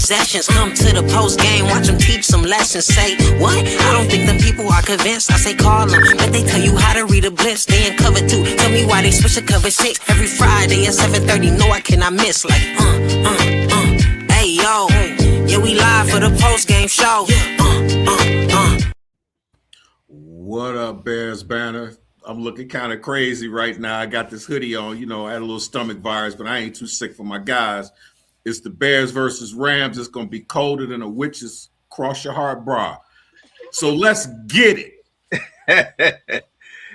possessions. Come to the post game, watch them teach some lessons. Say, what? I don't think them people are convinced. I say, call them, but they tell you how to read a blitz. They in cover 2. Tell me why they switch to cover 6 every Friday at 7:30. No, I cannot miss. Like, hey, yo. Yeah, we live for the post game show. What up, Bears Banner? I'm looking kind of crazy right now. I got this hoodie on. You know, I had a little stomach virus, but I ain't too sick for my guys. It's the Bears versus Rams. It's going to be colder than a witch's cross your heart bra. So let's get it.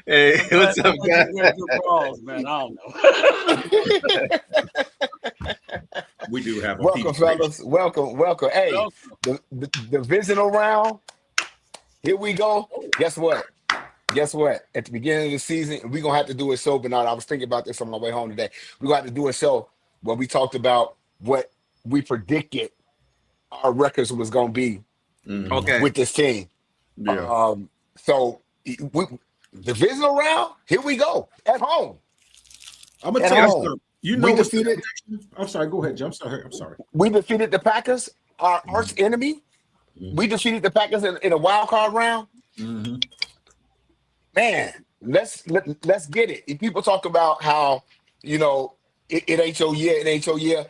Hey, what's up, guys? Man, I don't know. We do have a welcome, fellas. Welcome. Hey, the divisional round. Here we go. Guess what? At the beginning of the season, we're going to have to do a show, Bernard. I was thinking about this on my way home today. We're going to have to do a show where we talked about what we predicted our records was going to be with this team. Yeah. So, divisional round, here we go. At home. I'm going to tell you something. You know, we defeated. I'm sorry. Go ahead, Jim. I'm sorry. We defeated the Packers, our arch enemy. We defeated the Packers in a wild card round. Mm-hmm. Man, let's get it. If people talk about how, you know, it ain't your year,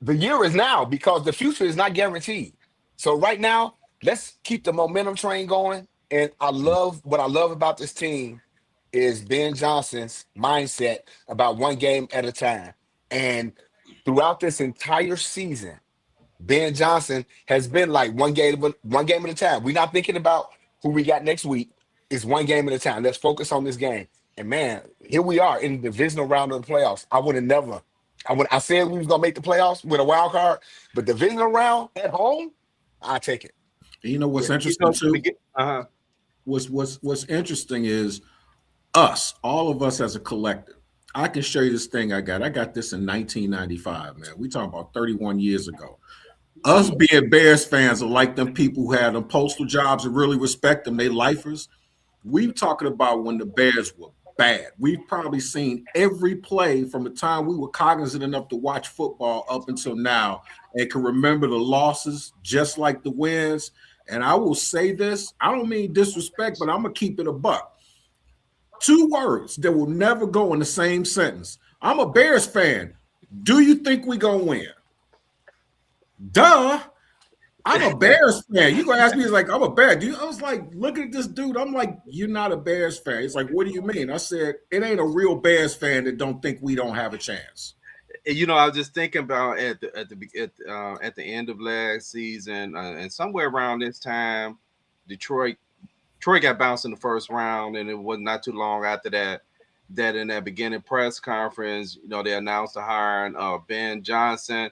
The year is now because the future is not guaranteed. So right now, let's keep the momentum train going. And what I love about this team is Ben Johnson's mindset about one game at a time. And throughout this entire season, Ben Johnson has been like one game at a time. We're not thinking about who we got next week. It's one game at a time. Let's focus on this game. And man, here we are in the divisional round of the playoffs. I said we was gonna make the playoffs with a wild card, but divisional round at home, I take it. You know what's interesting too? What's interesting is all of us as a collective. I can show you this thing I got. I got this in 1995, man. We talking about 31 years ago. Us being Bears fans are like them people who had them postal jobs and really respect them. They lifers. We talking about when the Bears were bad. We've probably seen every play from the time we were cognizant enough to watch football up until now and can remember the losses just like the wins. And I will say this, I don't mean disrespect, but I'm going to keep it a buck. 2 words that will never go in the same sentence. I'm a Bears fan. Do you think we going to win? Duh. I'm a Bears fan. You gonna ask me, it's like, I'm a Bear. I was like, looking at this dude, I'm like, you're not a Bears fan. He's like, what do you mean? I said, it ain't a real Bears fan that don't think we don't have a chance. You know, I was just thinking about at the end of last season, and somewhere around this time, Detroit got bounced in the first round, and it was not too long after that in that beginning press conference, you know, they announced the hiring of Ben Johnson.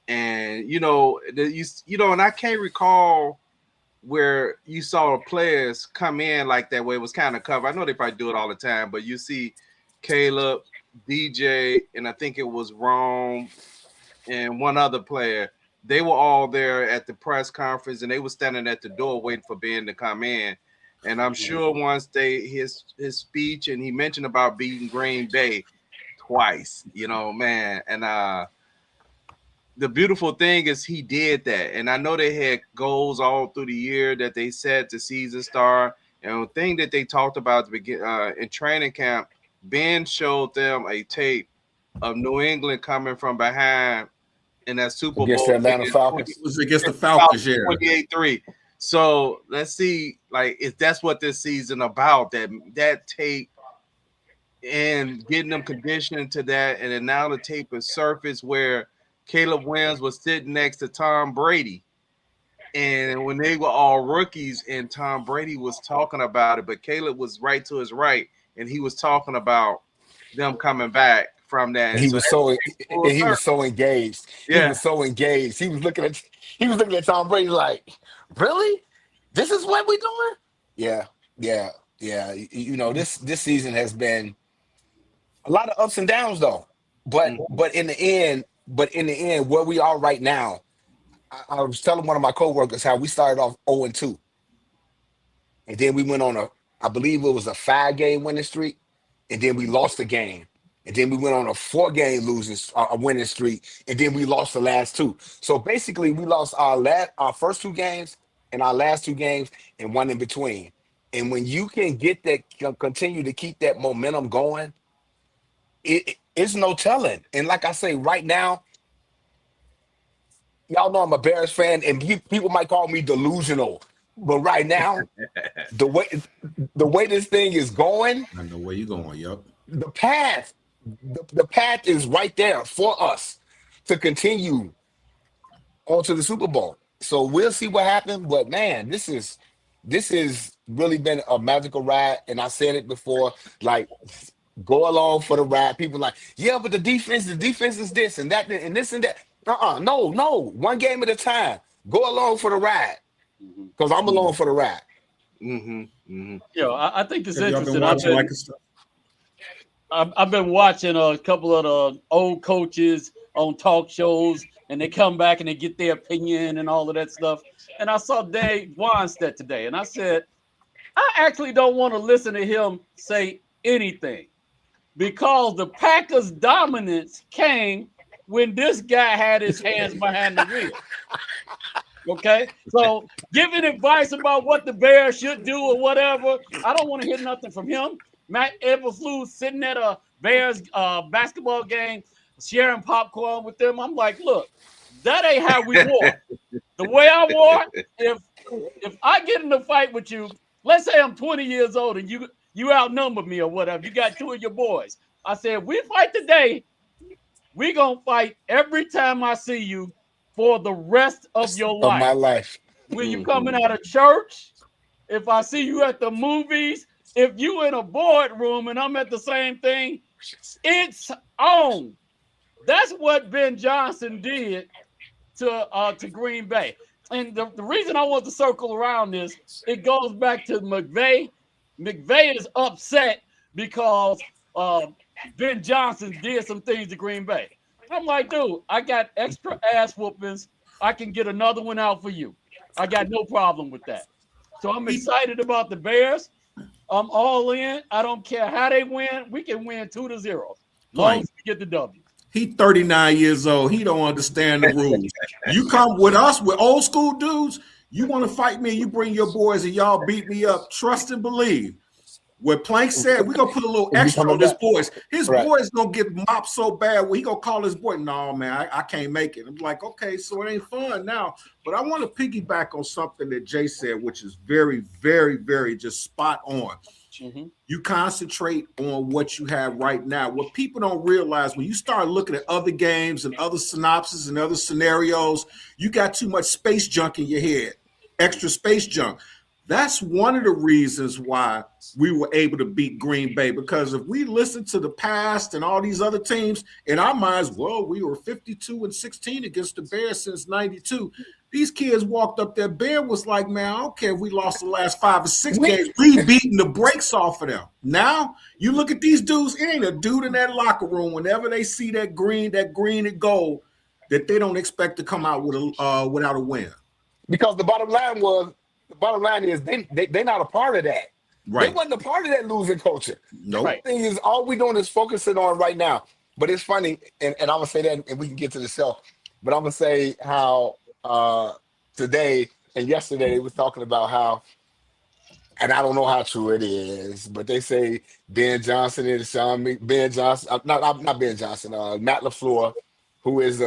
And and I can't recall where you saw players come in like that where it was kind of covered. I know they probably do it all the time, but you see Caleb, DJ, and I think it was Rome and one other player. They were all there at the press conference, and they were standing at the door waiting for Ben to come in. And I'm sure once his speech, and he mentioned about beating Green Bay twice, man, and the beautiful thing is he did that. And I know they had goals all through the year that they set to season start. And the thing that they talked about in training camp, Ben showed them a tape of New England coming from behind in that Super Bowl. Against the Atlanta Falcons. It was against the Falcons, yeah. 28-3. So let's see, if that's what this season about, that tape and getting them conditioned to that. And then now the tape is surfaced where Caleb Williams was sitting next to Tom Brady. And when they were all rookies and Tom Brady was talking about it, but Caleb was right to his right, and he was talking about them coming back from that. And he was so engaged. Yeah. He was so engaged. He was looking at Tom Brady like, really? This is what we're doing? Yeah. This season has been a lot of ups and downs though. But in the end, where we are right now, I was telling one of my coworkers how we started off 0-2. And then we went on I believe it was a 5-game winning streak. And then we lost the game. and then we went on a 4-game winning streak, and then we lost the last 2. So basically, we lost our first 2 games and our last 2 games, and one in between. And when you can continue to keep that momentum going, it's no telling. And like I say, right now, y'all know I'm a Bears fan, and people might call me delusional, but right now, the way this thing is going, I know where you're going. Yep. the path is right there for us to continue on to the Super Bowl. So we'll see what happens. But man, this is really been a magical ride. And I said it before, like, go along for the ride. People like, yeah, but the defense is this and that and this and that. No. 1 game at a time. Go along for the ride. Because I'm along for the ride. I think it's Have y'all interesting. been watching I've been watching a couple of the old coaches on talk shows, and they come back and they get their opinion and all of that stuff. And I saw Dave Weinstedt today, and I said, I actually don't want to listen to him say anything, because the Packers' dominance came when this guy had his hands behind the wheel. Okay, so giving advice about what the Bears should do or whatever, I don't want to hear nothing from him. Matt Eberflus sitting at a Bears basketball game, sharing popcorn with them. I'm like, look, that ain't how we war. The way I war, if I get in a fight with you, let's say I'm 20 years old and you outnumber me or whatever, you got 2 of your boys. I said, we fight today, we gonna fight every time I see you for the rest of your life. Of my life. When you coming out of church, if I see you at the movies, if you in a boardroom and I'm at the same thing, it's on. That's what Ben Johnson did to Green Bay. And the reason I want to circle around this, it goes back to McVay. McVay is upset because Ben Johnson did some things to Green Bay. I'm like, dude, I got extra ass whoopings. I can get another one out for you. I got no problem with that. So I'm excited about the Bears. I'm all in. I don't care how they win. We can win 2-0. As long as we get the W. He 39 years old. He don't understand the rules. You come with us, with old school dudes, you want to fight me, you bring your boys and y'all beat me up. Trust and believe. What Plank said, we're going to put a little extra on his boys. His boys going to get mopped so bad, he going to call his boy, no, man, I can't make it. I'm like, okay, so it ain't fun now. But I want to piggyback on something that Jay said, which is very, very, very just spot on. Mm-hmm. You concentrate on what you have right now. What people don't realize, when you start looking at other games and other synopses and other scenarios, you got too much space junk in your head, extra space junk. That's one of the reasons why we were able to beat Green Bay, because if we listen to the past and all these other teams, in our minds, well, we were 52-16 against the Bears since 92. These kids walked up there. Bear was like, man, I don't care if we lost the last 5 or 6 games. We beating the brakes off of them. Now, you look at these dudes, it ain't a dude in that locker room, whenever they see that green and gold, that they don't expect to come out with without a win. Because the bottom line is they're not a part of that. Right. They wasn't a part of that losing culture. Nope. The thing is, all we're doing is focusing on right now. But it's funny, and I'm going to say that, and we can get to the show, but I'm going to say how today and yesterday they was talking about how, and I don't know how true it is, but they say Ben Johnson and not Ben Johnson, Matt LaFleur, who is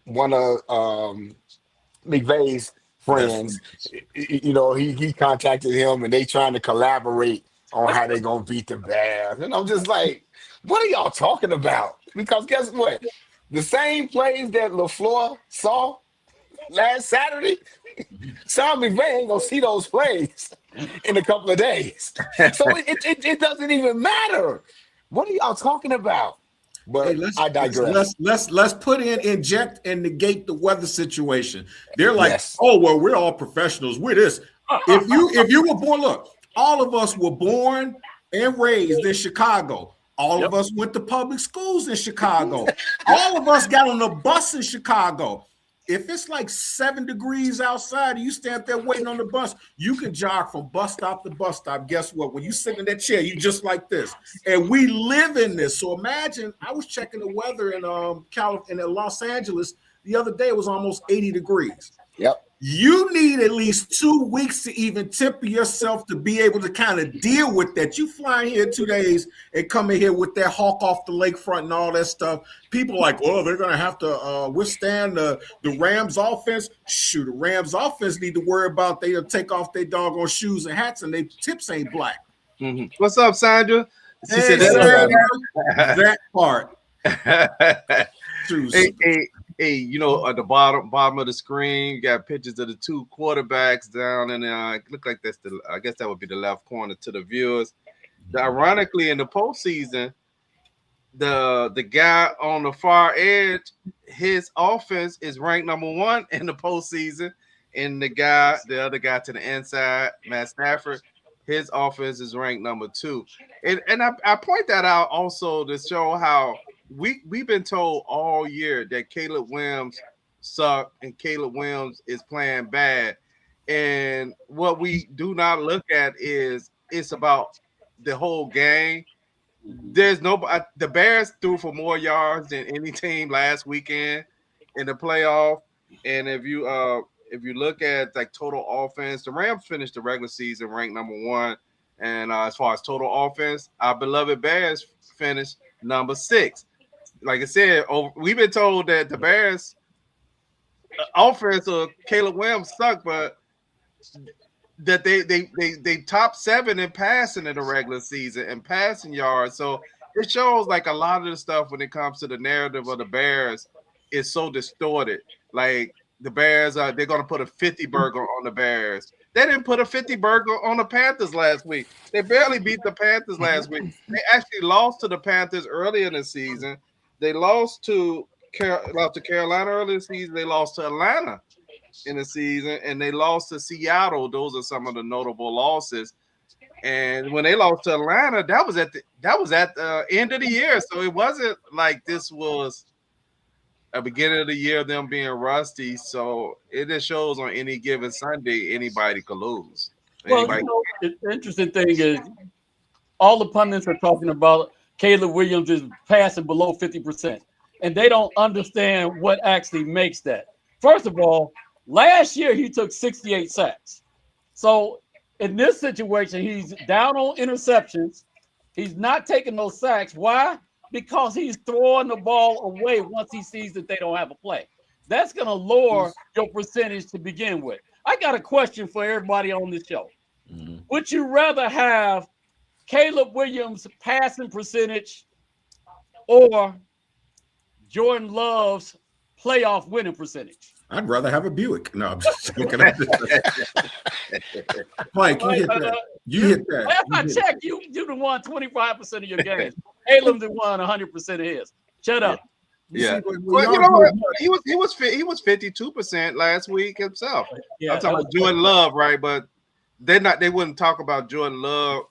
one of McVay's friends, you know, he contacted him and they trying to collaborate on how they gonna beat the Bears. And I'm just like, what are y'all talking about? Because guess what? The same plays that LaFleur saw last Saturday, Sean McVay ain't gonna see those plays in a couple of days. So it doesn't even matter. What are y'all talking about? But hey, I digress. Let's inject and negate the weather situation. They're like, oh well, we're all professionals. We're this. If you were born, look, all of us were born and raised in Chicago. All of us went to public schools in Chicago. All of us got on a bus in Chicago. If it's like 7 degrees outside and you stand there waiting on the bus, you can jog from bus stop to bus stop. Guess what? When you sit in that chair, you just like this. And we live in this. So imagine, I was checking the weather in Los Angeles the other day. It was almost 80 degrees. Yep. You need at least 2 weeks to even temper yourself to be able to kind of deal with that. You fly here 2 days and come in here with that hawk off the lakefront and all that stuff. People are like, oh, they're going to have to withstand the Rams offense. Shoot, the Rams offense need to worry about they'll take off their doggone shoes and hats and their tips ain't black. Mm-hmm. What's up, Sandra? She said that part. Hey, you know, at the bottom of the screen, you got pictures of the 2 quarterbacks down, and it look like that's I guess that would be the left corner to the viewers. Ironically, in the postseason, the guy on the far edge, his offense is ranked number 1 in the postseason, and the other guy to the inside, Matt Stafford, his offense is ranked number 2. And I point that out also to show how we've been told all year that Caleb Williams sucked and Caleb Williams is playing bad. And what we do not look at is it's about the whole game. There's nobody. The Bears threw for more yards than any team last weekend in the playoff. And if you look at like total offense, the Rams finished the regular season ranked number 1. And as far as total offense, our beloved Bears finished number 6. Like I said, we've been told that the Bears offense of Caleb Williams sucked, but that they top 7 in passing in the regular season and passing yards. So it shows like a lot of the stuff when it comes to the narrative of the Bears is so distorted. Like the Bears they're going to put a 50 burger on the Bears. They didn't put a 50 burger on the Panthers last week. They barely beat the Panthers last week. They actually lost to the Panthers early in the season. They lost to Carolina early in the season. They lost to Atlanta in the season, and they lost to Seattle. Those are some of the notable losses. And when they lost to Atlanta, that was at the end of the year. So it wasn't like this was a beginning of the year them being rusty. So it just shows on any given Sunday anybody could lose. Well, the interesting thing is all the pundits are talking about Caleb Williams is passing below 50%, and they don't understand what actually makes that. First of all, last year he took 68 sacks. So in this situation, he's down on interceptions. He's not taking those sacks. Why? Because he's throwing the ball away once he sees that they don't have a play. That's going to lower your percentage to begin with. I got a question for everybody on this show. Mm-hmm. Would you rather have Caleb Williams' passing percentage or Jordan Love's playoff winning percentage? I'd rather have a Buick. No, I'm just joking. Mike, you hit that. You hit that. Last I checked, you done won 25% of your games. Caleb done won 100% of his. Shut up. Yeah. Well, you know what? He was 52% last week himself. Yeah, I'm talking about Jordan Love, right? But they wouldn't talk about Jordan Love.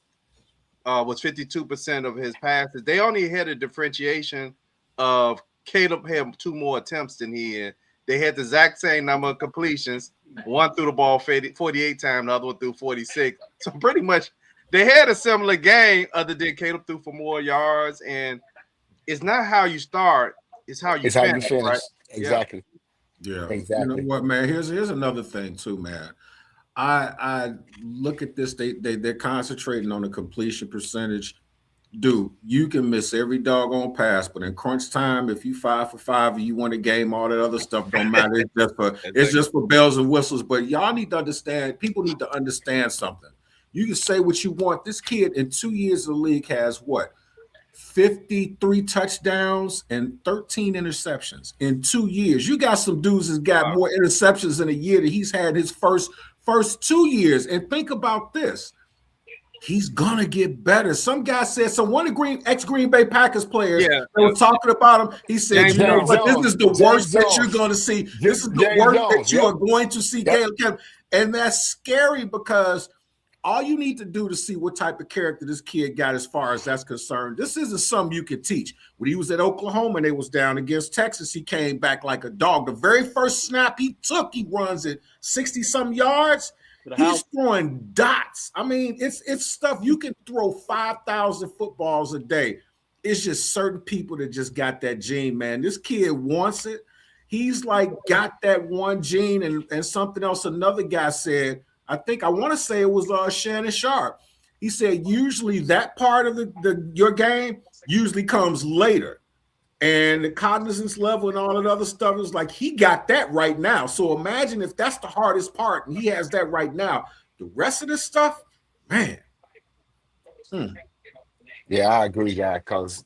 Was 52% of his passes. They only had a differentiation of Caleb had 2 more attempts than he had. They had the exact same number of completions. One threw the ball 48 times, the other one threw 46. So pretty much they had a similar game other than Caleb threw for more yards. And it's not how you start, it's how you finish. Right? Exactly. Yeah. Exactly. You know what, man? Here's another thing too, man. I look at this. They're concentrating on the completion percentage. Dude, you can miss every doggone pass, but in crunch time, if you 5 for 5 and you win a game, all that other stuff don't matter. It's just for bells and whistles. But y'all need to understand. People need to understand something. You can say what you want. This kid in 2 years of the league has what? 53 touchdowns and 13 interceptions in 2 years. You got some dudes that's got more interceptions in a year that he's had his first 2 years. And think about this. He's gonna get better. Some guy said, one of the ex-Green Bay Packers players that was talking about him. He said, this is the worst that you're gonna see. This is the worst that you are going to see. And that's scary because all you need to do to see what type of character this kid got as far as that's concerned, this isn't something you can teach. When he was at Oklahoma and they was down against Texas, he came back like a dog. The very first snap he took, he runs at 60-some yards. He's throwing dots. I mean, it's stuff you can throw 5,000 footballs a day. It's just certain people that just got that gene, man. This kid wants it. He's like got that one gene and something else. Another guy said, I want to say it was Shannon Sharp. He said usually that part of your game usually comes later. And the cognizance level and all that other stuff is like he got that right now. So imagine if that's the hardest part and he has that right now. The rest of this stuff, man. Yeah, I agree, guy, because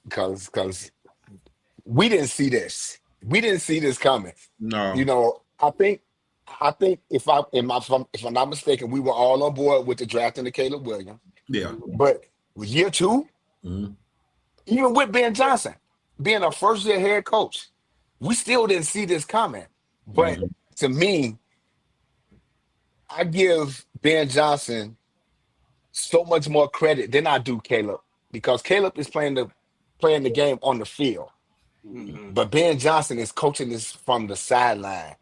we didn't see this. We didn't see this coming. No. You know, I think if I'm not mistaken, we were all on board with the drafting of Caleb Williams. Yeah. But year 2, even with Ben Johnson being a first-year head coach, we still didn't see this coming. But to me, I give Ben Johnson so much more credit than I do Caleb, because Caleb is playing the game on the field. But Ben Johnson is coaching this from the sideline.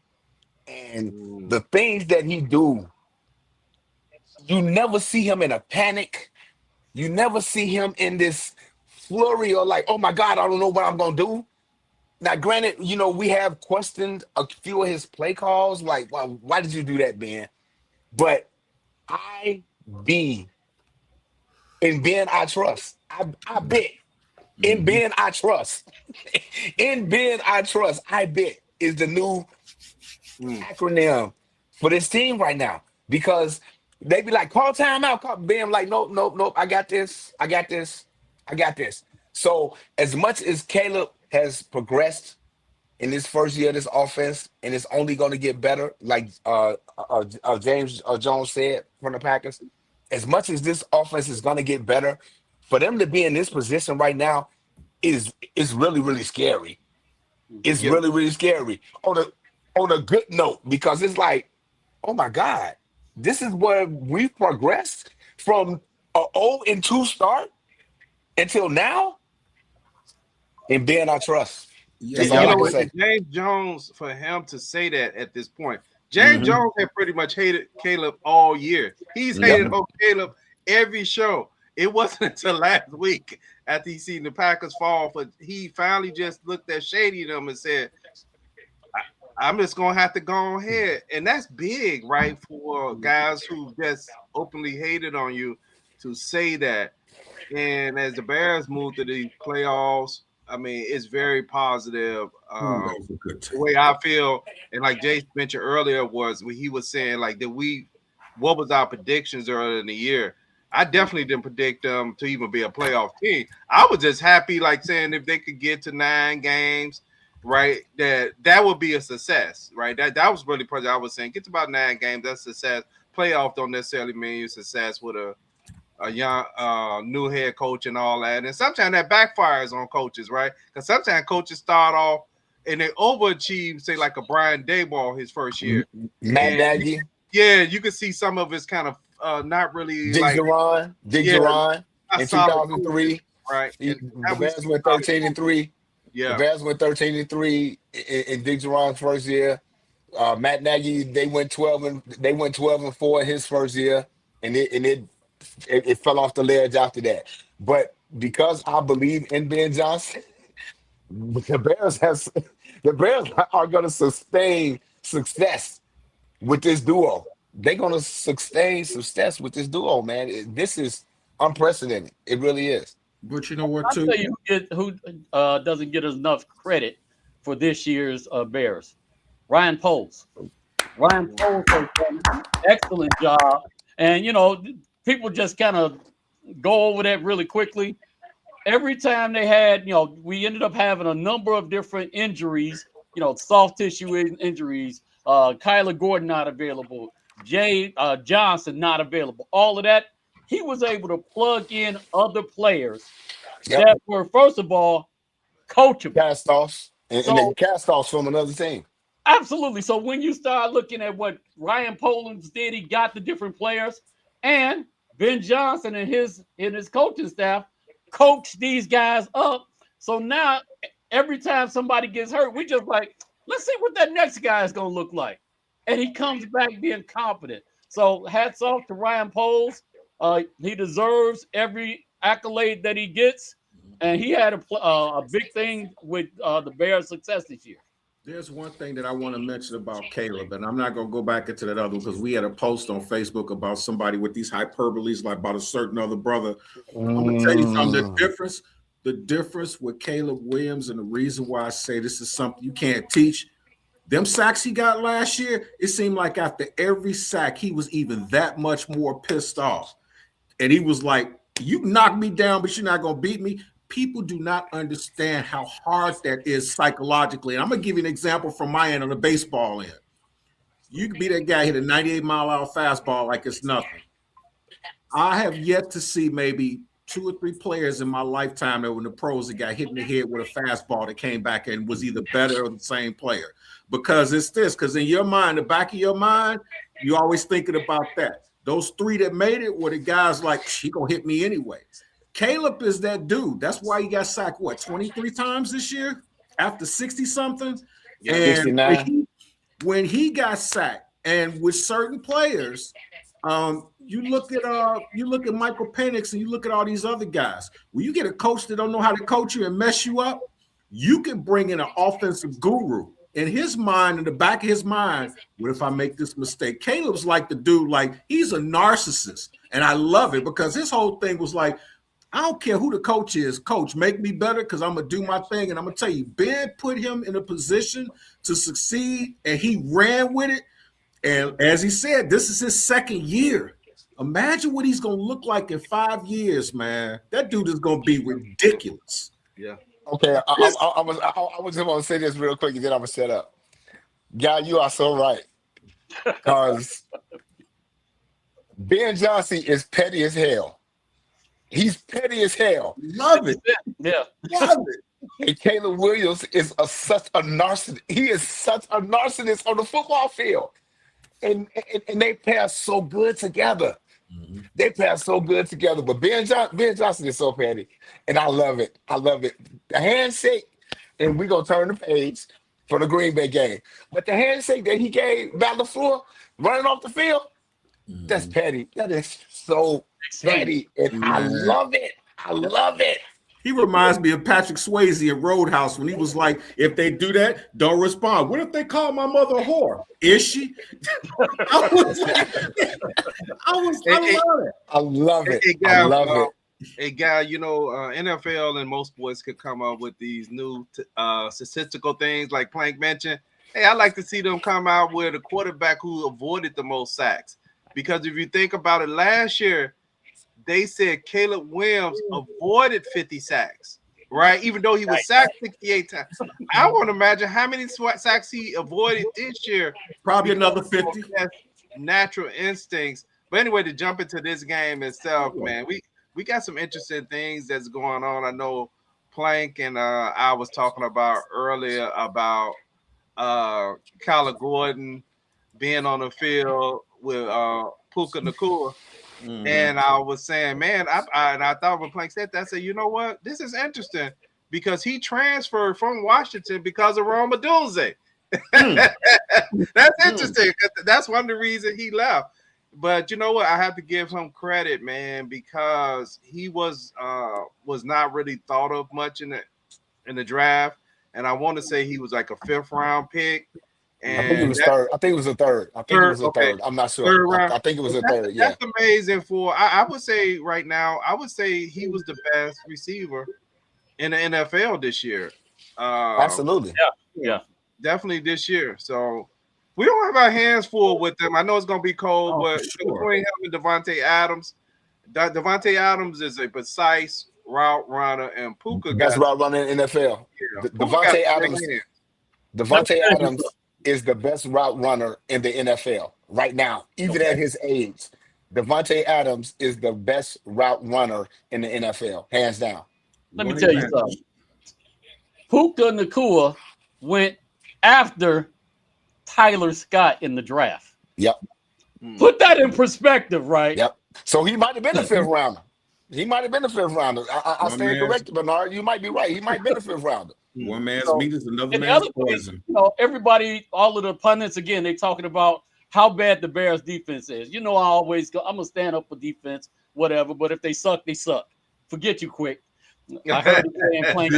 And the things that he do, you never see him in a panic. You never see him in this flurry or like, oh my God, I don't know what I'm going to do. Now, granted, you know, we have questioned a few of his play calls. Like, well, why did you do that, Ben? But in Ben, I trust. I bet. In Ben, I trust. In Ben, I trust. I bet is the new acronym for this team right now, because they be like, call timeout. Call Ben, like, nope. I got this. So as much as Caleb has progressed in this first year of this offense, and it's only going to get better, like James Jones said from the Packers, as much as this offense is going to get better, for them to be in this position right now is really, really scary. It's really, really scary on a good note, because it's like, oh my God, this is where we've progressed from a 0-2 start until now. And Ben, I trust. Yeah, you know what, James Jones, for him to say that at this point, James Jones had pretty much hated Caleb all year. He's hated on Caleb every show. It wasn't until last week after he seen the Packers fall, but he finally just looked at Shady them and said, I'm just going to have to go ahead. And that's big, right, for guys who just openly hated on you to say that. And as the Bears move to the playoffs, I mean, it's very positive. The way I feel, and like Jay mentioned earlier, was when he was saying, like, what was our predictions earlier in the year? I definitely didn't predict them to even be a playoff team. I was just happy, like, saying if they could get to 9 games, right, that would be a success, right? That was really part I was saying. Get to about 9 games, that's success. Playoff don't necessarily mean you success with a young new head coach and all that. And sometimes that backfires on coaches, right? Because sometimes coaches start off and they overachieve, say like a Brian Daboll his first year. Matt Nagy. You can see some of his kind of not really Dick Duran in 2003. Right. The Bears went 13-3. Yeah. The Bears went 13-3 in Dick Duran's first year. Matt Nagy, they went 12-4 in his first year, and it fell off the ledge after that. But because I believe in Ben Johnson, the Bears are going to sustain success with this duo. They're going to sustain success with this duo, man. This is unprecedented. It really is. But you know what, too? I'll tell you who doesn't get enough credit for this year's Bears. Ryan Poles. Ryan Poles has done an excellent job. And, you know, people just kind of go over that really quickly. Every time they had, you know, we ended up having a number of different injuries, you know, soft tissue injuries, Kyler Gordon not available, Jay Johnson not available, all of that. He was able to plug in other players that were, first of all, coachable. Cast-offs. And then cast-offs from another team. Absolutely. So when you start looking at what Ryan Poles did, he got the different players. And Ben Johnson and his coaching staff coach these guys up. So now every time somebody gets hurt, we just like, let's see what that next guy is going to look like. And he comes back being competent. So hats off to Ryan Poles. He deserves every accolade that he gets. And he had a big thing with the Bears' success this year. There's one thing that I want to mention about Caleb, and I'm not going to go back into that other because we had a post on Facebook about somebody with these hyperboles, like about a certain other brother. I'm going to tell you something. The difference with Caleb Williams, and the reason why I say this is something you can't teach, them sacks he got last year, it seemed like after every sack, he was even that much more pissed off. And he was like, you knocked me down, but you're not going to beat me. People do not understand how hard that is psychologically. And I'm going to give you an example from my end on the baseball end. You could be that guy hit a 98-mile-an-hour fastball like it's nothing. I have yet to see maybe 2 or 3 players in my lifetime that were in the pros that got hit in the head with a fastball that came back and was either better or the same player. Because it's this, because in your mind, the back of your mind, you're always thinking about that. Those 3 that made it were the guys like, he going to hit me anyway. Caleb is that dude. That's why he got sacked, 23 times this year after 60-something? Yeah, and 69. When he got sacked, and with certain players, you look at Michael Penix and you look at all these other guys. When you get a coach that don't know how to coach you and mess you up, you can bring in an offensive guru. In his mind, in the back of his mind, what if I make this mistake? Caleb's like the dude, like he's a narcissist. And I love it because his whole thing was like, I don't care who the coach is. Coach, make me better because I'm going to do my thing. And I'm going to tell you, Ben put him in a position to succeed, and he ran with it. And as he said, this is his 2nd year. Imagine what he's going to look like in 5 years, man. That dude is going to be ridiculous. Yeah. Okay, I was just going to say this real quick, and then I'm going to shut up. Guy, you are so right. Because Ben Johnson is petty as hell. He's petty as hell. Love it. Yeah. Love it. And Caleb Williams is such a narcissist. He is such a narcissist on the football field. And they pass so good together. Mm-hmm. They pass so good together. But Ben Johnson is so petty. And I love it. I love it. The handshake, and we're going to turn the page for the Green Bay game. But the handshake that he gave Matt LaFleur running off the field, that's petty. That is so petty. And I love it. I love it. He reminds me of Patrick Swayze in Roadhouse when he was like, if they do that, don't respond. What if they call my mother a whore? Is she? I love it. I love it. Hey, guy, you know, NFL and most sports could come up with these new statistical things like Plank mentioned. Hey, I like to see them come out with a quarterback who avoided the most sacks. Because if you think about it, last year, they said Caleb Williams avoided 50 sacks, right? Even though he was sacked 68 times. I want to imagine how many sacks he avoided this year. Probably another 50. Natural instincts. But anyway, to jump into this game itself, man, we got some interesting things that's going on. I know Plank and I was talking about earlier about Kyler Gordon being on the field with Puka Nacua. Mm-hmm. And I was saying, man, I thought when Plank said that, I said, you know what? This is interesting because he transferred from Washington because of Rome Odunze. That's interesting because that's one of the reasons he left. But you know what? I have to give him credit, man, because he was not really thought of much in the draft. And I want to say he was like a 5th round pick. And I think it was third. I think it was a third. Okay. I'm not sure. I think it was a third. Yeah. That's amazing for I would say right now, I would say he was the best receiver in the NFL this year. Absolutely. Yeah. Definitely this year. So we don't have our hands full with them. I know it's gonna be cold, but between him and Devontae Adams, Devontae Adams is a precise route runner, and Puka best route runner in NFL. Yeah. Devontae Adams is the best route runner in the NFL right now, even at his age. Devontae Adams is the best route runner in the NFL, hands down. Let me tell you something. Puka Nacua went after Tyler Scott in the draft. Yep. Put that in perspective, right? Yep. So he might have been a fifth rounder. He might have been a fifth rounder. I stand corrected, Bernard. You might be right. He might have been a fifth rounder. One man's meat is another and man's poison. Everybody, all of the pundits, again, they talking about how bad the Bears defense is. I always go, I'm going to stand up for defense, whatever, but if they suck, they suck. Forget you quick. I heard it playing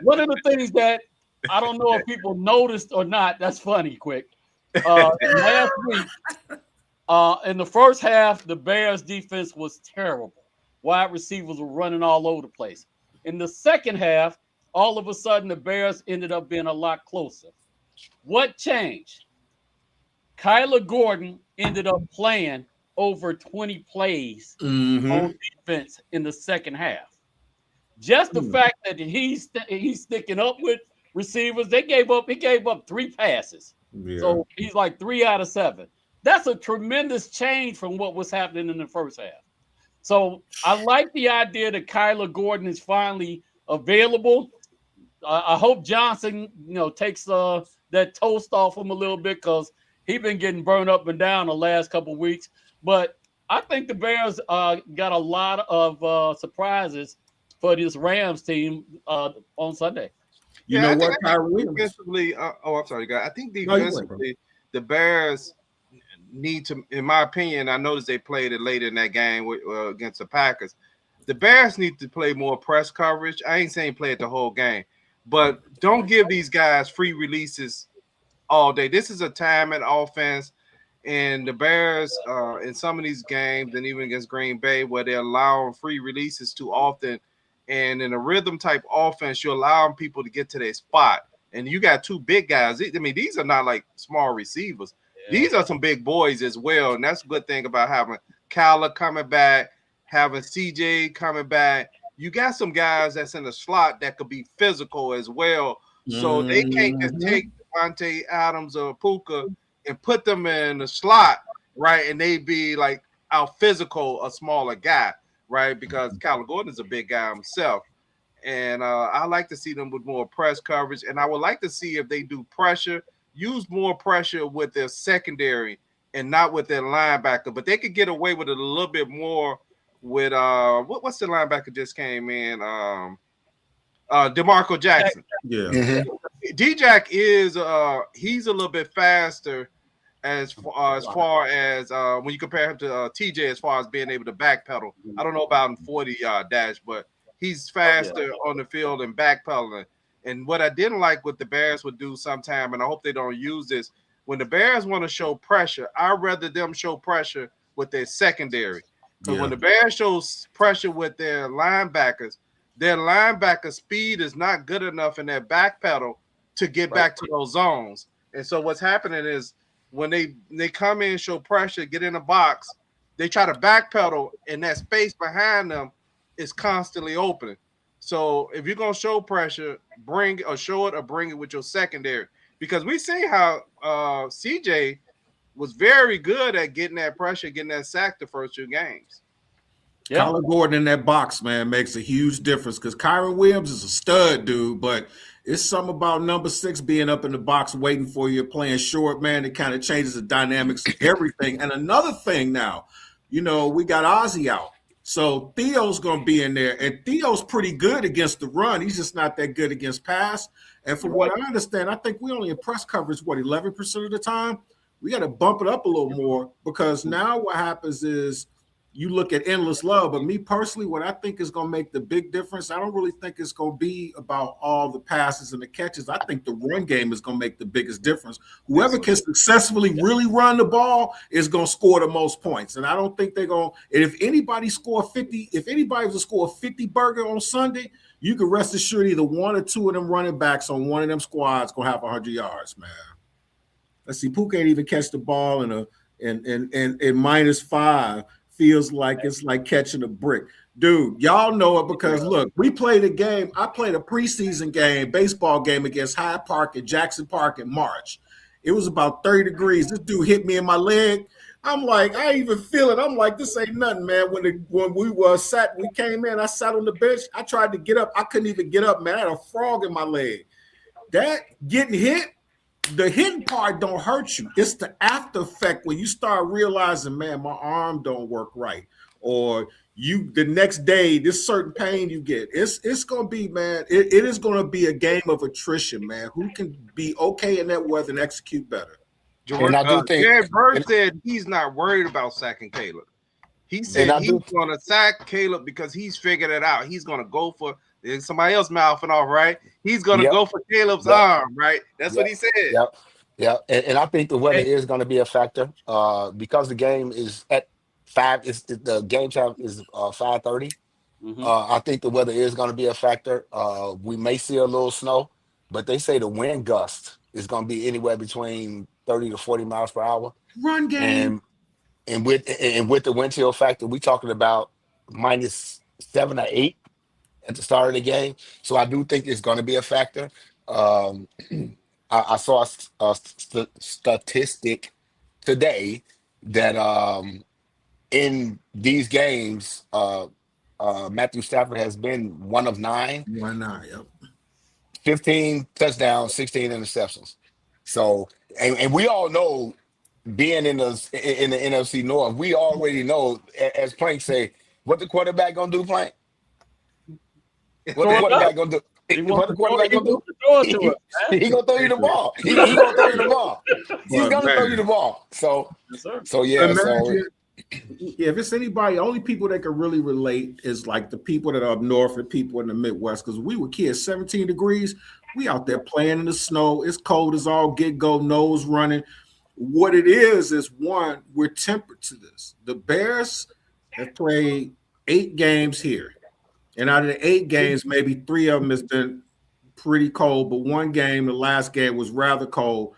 one of the things that I don't know if people noticed or not, that's funny, quick. Last week, in the first half, the Bears defense was terrible. Wide receivers were running all over the place. In the second half, all of a sudden, the Bears ended up being a lot closer. What changed? Kyler Gordon ended up playing over 20 plays on defense in the second half. Just the fact that he's sticking up with receivers, he gave up 3 passes. Yeah. So he's like 3 out of 7. That's a tremendous change from what was happening in the first half. So I like the idea that Kyler Gordon is finally available. I hope Johnson, takes that toast off him a little bit because he's been getting burned up and down the last couple of weeks. But I think the Bears got a lot of surprises for this Rams team on Sunday. You know what, Kyrie? Defensively, I'm sorry, guys. I think defensively, the Bears need to, in my opinion, I noticed they played it later in that game against the Packers. The Bears need to play more press coverage. I ain't saying play it the whole game, but don't give these guys free releases all day. This is a timing offense, and the Bears in some of these games, and even against Green Bay, where they're allowing free releases too often, and in a rhythm type offense, you're allowing people to get to their spot, and you got 2 big guys. I mean, these are not like small receivers. These are some big boys as well, and that's a good thing about having Kyler coming back, having CJ coming back. You got some guys that's in the slot that could be physical as well, so they can't just take Devontae Adams or Puka and put them in the slot, right, and they be like out physical a smaller guy, right, because Kyler Gordon is a big guy himself, and I like to see them with more press coverage, and I would like to see if they do pressure, use more pressure with their secondary and not with their linebacker, but they could get away with it a little bit more with what's the linebacker just came in? DeMarco Jackson. Yeah. D-Jack is he's a little bit faster as far as when you compare him to TJ as far as being able to backpedal. I don't know about in 40-yard dash, but he's faster on the field and backpedaling. And what I didn't like what the Bears would do sometime, and I hope they don't use this, when the Bears want to show pressure, I'd rather them show pressure with their secondary. Because when the Bears shows pressure with their linebacker speed is not good enough in their backpedal to get back to those zones. And so what's happening is when they come in, show pressure, get in the box, they try to backpedal, and that space behind them is constantly open. So if you're going to show pressure, bring it with your secondary. Because we see how CJ was very good at getting that pressure, getting that sack the first 2 games. Yeah. Kyler Gordon in that box, man, makes a huge difference because Kyron Williams is a stud, dude, but it's something about number 6 being up in the box waiting for you, playing short, man. It kind of changes the dynamics of everything. And another thing now, we got Ozzie out. So Theo's going to be in there, and Theo's pretty good against the run. He's just not that good against pass. And from what I understand, I think we only in press coverage, 11% of the time? We got to bump it up a little more because now what happens is you look at endless love. But me personally, what I think is going to make the big difference, I don't really think it's going to be about all the passes and the catches. I think the run game is going to make the biggest difference. Whoever can successfully really run the ball is going to score the most points. And I don't think they're going to – and if anybody was to score a 50 burger on Sunday, you can rest assured either 1 or 2 of them running backs on one of them squads going to have 100 yards, man. Let's see, Pooh can't even catch the ball in -5. Feels like it's like catching a brick. Dude, y'all know it because, look, we played a game. I played a preseason game, baseball game against Hyde Park at Jackson Park in March. It was about 30 degrees. This dude hit me in my leg. I'm like, I even feel it. I'm like, this ain't nothing, man. When we came in, I sat on the bench. I tried to get up. I couldn't even get up, man. I had a frog in my leg. That getting hit the hitting part don't hurt you. It's the after effect when you start realizing, man, my arm don't work right, or the next day this certain pain you get. It's gonna be, man. It is gonna be a game of attrition, man. Who can be okay in that weather and execute better? And I do think Jared Bird said he's not worried about sacking Caleb. He said he's going to sack Caleb because he's figured it out. He's going to go for somebody else mouthing off, right? He's going to go for Caleb's arm, right? That's what he said. Yeah. And I think the weather is going to be a factor because the game is at 5. The game time is 5:30. I think the weather is going to be a factor. We may see a little snow, but they say the wind gust is going to be anywhere between 30 to 40 miles per hour. Run game. And with the wind chill factor, we're talking about -7 or 8 at the start of the game. So I do think it's going to be a factor. I saw a statistic today that in these games, Matthew Stafford has been 1 of 9. 1 of 9, yep. 15 touchdowns, 16 interceptions. So, and we all know, being in the NFC North, we already know, as Plank say, what the quarterback gonna do, Plank? What the quarterback gonna do? What the quarterback gonna do? He gonna throw you the ball. He gonna throw you the ball. He's gonna throw you the ball. So yeah. Imagine, if it's anybody, only people that can really relate is like the people that are up north and people in the Midwest. Because we were kids, 17 degrees. We out there playing in the snow. It's cold as all get go, nose running. What it is one, we're tempered to this. The Bears have played 8 games here. And out of the 8 games, maybe 3 of them has been pretty cold, but 1 game, the last game, was rather cold.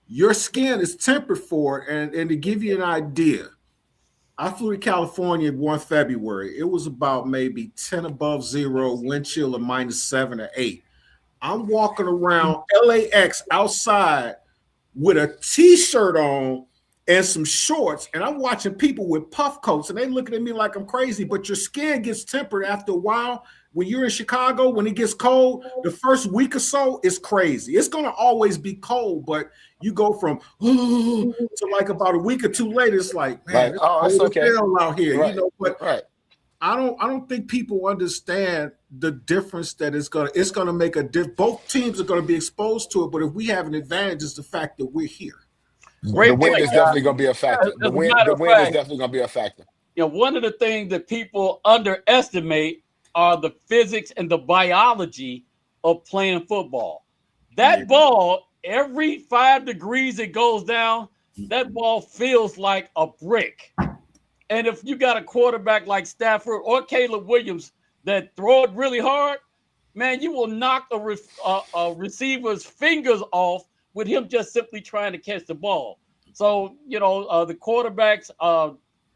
Your skin is tempered for it. And to give you an idea, I flew to California 1 February. It was about maybe 10 above 0, wind chill of -7 or 8. I'm walking around LAX outside with a T-shirt on and some shorts, and I'm watching people with puff coats, and they looking at me like I'm crazy. But your skin gets tempered after a while. When you're in Chicago, when it gets cold, the first week or so, it's crazy. It's going to always be cold, but you go from to like about a week or 2 later, it's like, man, it's okay out here, right. you know. But right. I don't think people understand the difference that it's gonna make a difference. Both teams are gonna be exposed to it, but if we have an advantage, is the fact that we're here. The wind is definitely going to be a factor. The wind is definitely going to be a factor. You know, one of the things that people underestimate are the physics and the biology of playing football. That ball, every 5 degrees it goes down, that ball feels like a brick. And if you got a quarterback like Stafford or Caleb Williams that throw it really hard, man, you will knock a receiver's fingers off with him just simply trying to catch the ball. So, you know, the quarterbacks'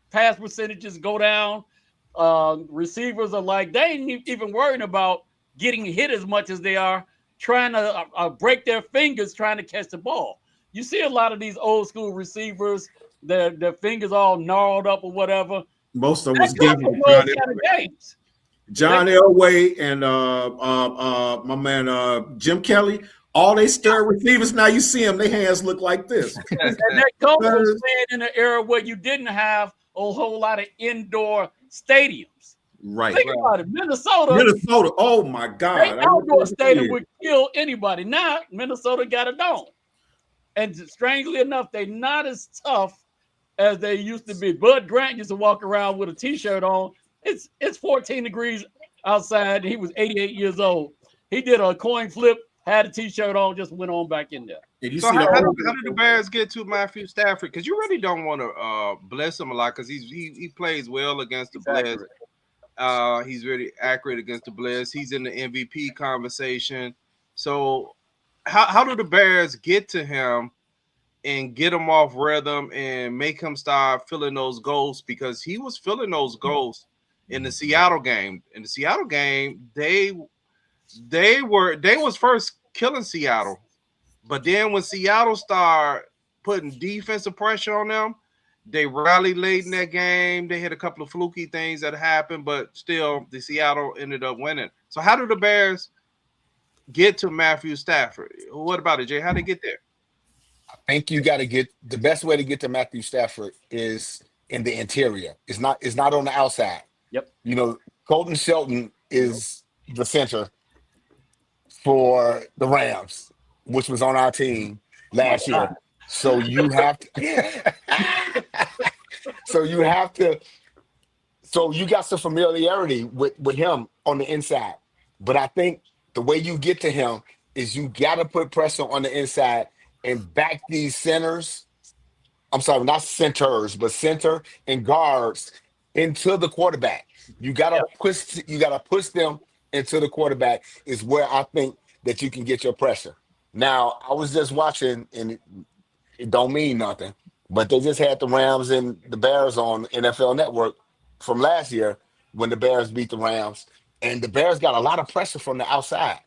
pass percentages go down. Receivers are like, they ain't even worrying about getting hit as much as they are trying to break their fingers trying to catch the ball. You see a lot of these old school receivers, their fingers all gnarled up or whatever. Most of them was given games. John Elway and my man Jim Kelly. All they star receivers, now you see them, their hands look like this. And that comes from staying in an era where you didn't have a whole lot of indoor stadiums. Right. Think about it. Minnesota. Oh my God. An outdoor stadium would kill anybody. Now, Minnesota got a dome. And strangely enough, they're not as tough as they used to be. Bud Grant used to walk around with a T-shirt on. It's 14 degrees outside. He was 88 years old. He did a coin flip, had a T-shirt on, just went on back in there. So how did the Bears get to Matthew Stafford? Because you really don't want to bless him a lot because he plays well against the Blitz. He's really accurate against the Blitz. He's in the MVP conversation. So how do the Bears get to him and get him off rhythm and make him start filling those goals? Because he was filling those goals in the Seattle game. In the Seattle game, they was first killing Seattle, but then when Seattle started putting defensive pressure on them, they rallied late in that game. They had a couple of fluky things that happened, but still, the Seattle ended up winning. So how do the Bears get to Matthew Stafford? What about it, Jay? How did they get there? I think you got to get the best way to get to Matthew Stafford is in the interior. It's not on the outside. Yep. You know, Colton Shelton is the center for the Rams, which was on our team last year. So you have to so you got some familiarity with him on the inside. But I think the way you get to him is you got to put pressure on the inside and back these centers. I'm sorry, not centers, but center and guards into the quarterback. You gotta push them into the quarterback is where I think that you can get your pressure. Now, I was just watching, and it don't mean nothing, but they just had the Rams and the Bears on NFL Network from last year when the Bears beat the Rams, and the Bears got a lot of pressure from the outside,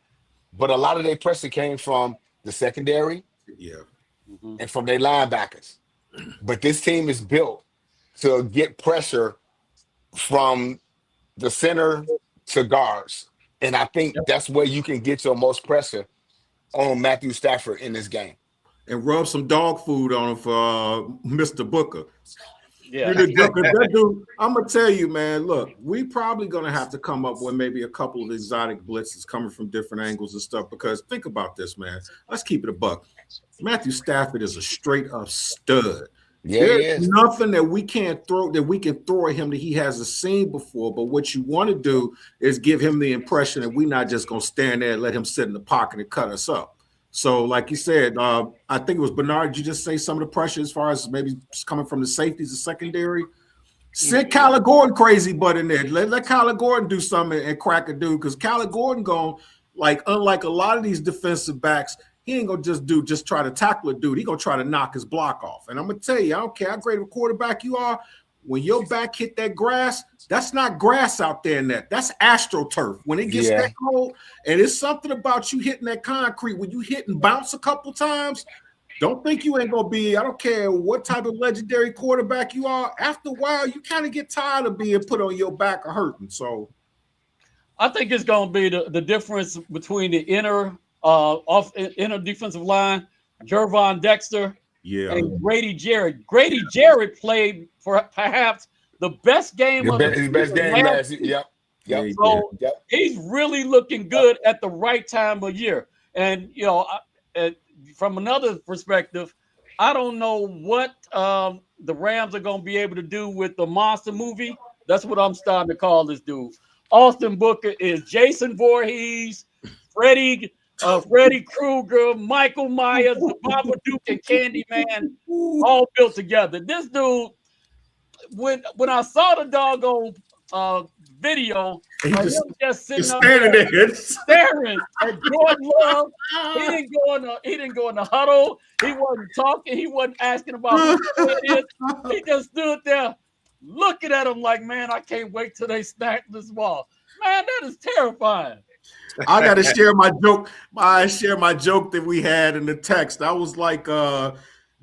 but a lot of their pressure came from the secondary, and from their linebackers. But this team is built to get pressure from the center to guards. And I think that's where you can get your most pressure on Matthew Stafford in this game. And rub some dog food on him for Mr. Booker. Yeah. That dude, I'm going to tell you, man, look, we probably going to have to come up with maybe a couple of exotic blitzes coming from different angles and stuff, because think about this, man. Let's keep it a buck. Matthew Stafford is a straight up stud. Yeah, there's nothing that we can throw at him that he hasn't seen before. But what you want to do is give him the impression that we're not just going to stand there and let him sit in the pocket and cut us up. So, like you said, I think it was Bernard. Did you just say some of the pressure as far as maybe coming from the safeties, the secondary? Send Kyler Gordon crazy butt in there. Let Kyler Gordon do something and crack a dude, because Kyler Gordon unlike a lot of these defensive backs, he ain't gonna just try to tackle a dude. He gonna try to knock his block off. And I'm gonna tell you, I don't care how great of a quarterback you are, when your back hit that grass, that's not grass out there in that. That's AstroTurf. When it gets that cold, and it's something about you hitting that concrete, when you hit and bounce a couple times, don't think you ain't gonna be, I don't care what type of legendary quarterback you are, after a while, you kind of get tired of being put on your back or hurting. So I think it's gonna be the difference between the inner defensive line, Jervon Dexter, and Grady Jarrett. Grady Jarrett played for perhaps the best game his best game last year. So he's really looking good at the right time of year. And from another perspective, I don't know what the Rams are going to be able to do with the monster movie. That's what I'm starting to call this dude. Austin Booker is Jason Voorhees, Freddy Krueger, Michael Myers, the Babadook, and Candyman, all built together. This dude, when I saw the doggone video, he just sitting up there staring at Jordan Love. He didn't go in the huddle. He wasn't talking. He wasn't asking about who it is. He just stood there looking at him like, man, I can't wait till they snap this ball. Man, that is terrifying. I got to share my joke. I share my joke that we had in the text. I was like,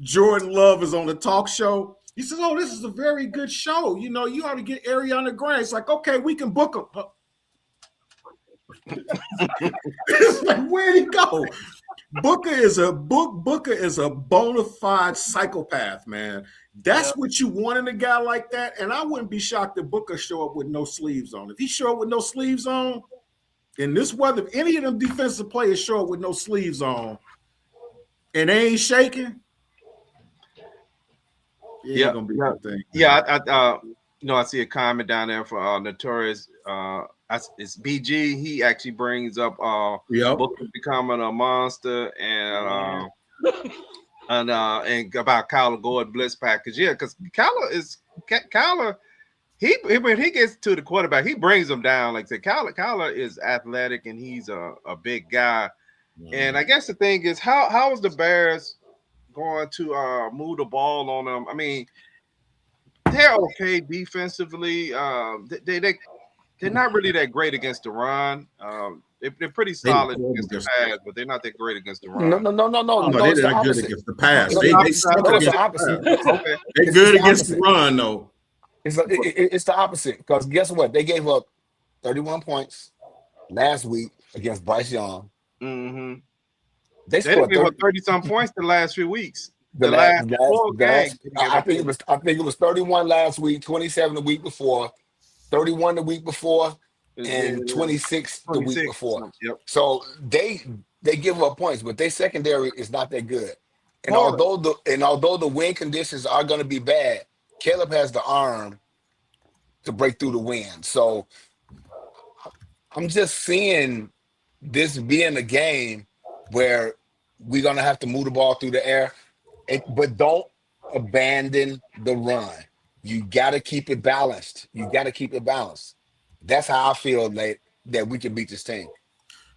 Jordan Love is on the talk show. He says, "Oh, this is a very good show. You know, you ought to get Ariana Grande." It's like, okay, we can book him. It's like, where'd he go? Booker is a bona fide psychopath, man. That's what you want in a guy like that. And I wouldn't be shocked if Booker show up with no sleeves on. If he show up with no sleeves on, in this weather, if any of them defensive players show up with no sleeves on and they ain't shaking, gonna be a thing. I see a comment down there for Notorious. It's BG. He actually brings up Booker becoming a monster and about Kyler Gordon blitz package. Yeah, because Kyler. When he gets to the quarterback, he brings him down. Like I said, Kyler is athletic and he's a big guy. Mm-hmm. And I guess the thing is, how is the Bears going to move the ball on them? I mean, they're okay defensively. They're not really that great against the run. They're pretty solid against the pass, but they're not that great against the run. No, they're not good against the pass. It's the opposite. Okay. They're good against the run, though. It's the opposite, because guess what? They gave up 31 points last week against Bryce Young. Mm-hmm. They didn't scored give up 30-some points the last few weeks. the last last, 4 games. I think it was 31 last week, 27 the week before, 31 the week before, and 26 the week before. Yep. So they give up points, but their secondary is not that good. And Hold although the wind conditions are going to be bad, Caleb has the arm to break through the wind. So I'm just seeing this being a game where we're going to have to move the ball through the air, but don't abandon the run. You got to keep it balanced. That's how I feel that we can beat this team.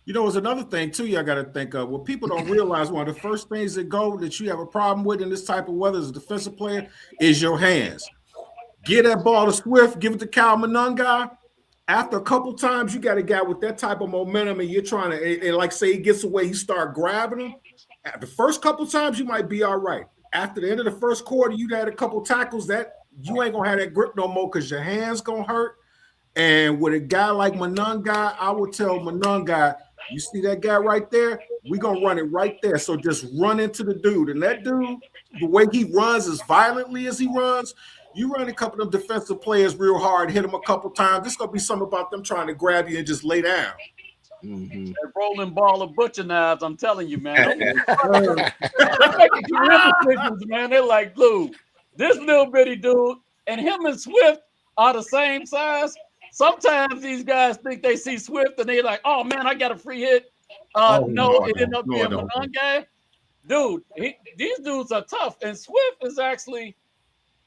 You know, there's another thing too you got to think of. What people don't realize, one of the first things that you have a problem with in this type of weather as a defensive player is your hands. Get that ball to Swift, give it to Cal Monunga. After a couple times, you got a guy with that type of momentum, and you're trying to, and like say he gets away, he start grabbing him. At the first couple times, you might be all right. After the end of the first quarter, you had a couple tackles that you ain't gonna have that grip no more because your hands gonna hurt. And with a guy like Monunga, I would tell Monunga, you see that guy right there? We're going to run it right there. So just run into the dude. And that dude, the way he runs as violently as he runs, you run a couple of defensive players real hard, hit them a couple times. This is going to be something about them trying to grab you and just lay down. Mm-hmm. That rolling ball of butcher knives, I'm telling you, man. Man, they're like glue. This little bitty dude and him and Swift are the same size. Sometimes these guys think they see Swift and they're like, "Oh man, I got a free hit." No, it ended up being Monunga. Dude, these dudes are tough, and Swift is actually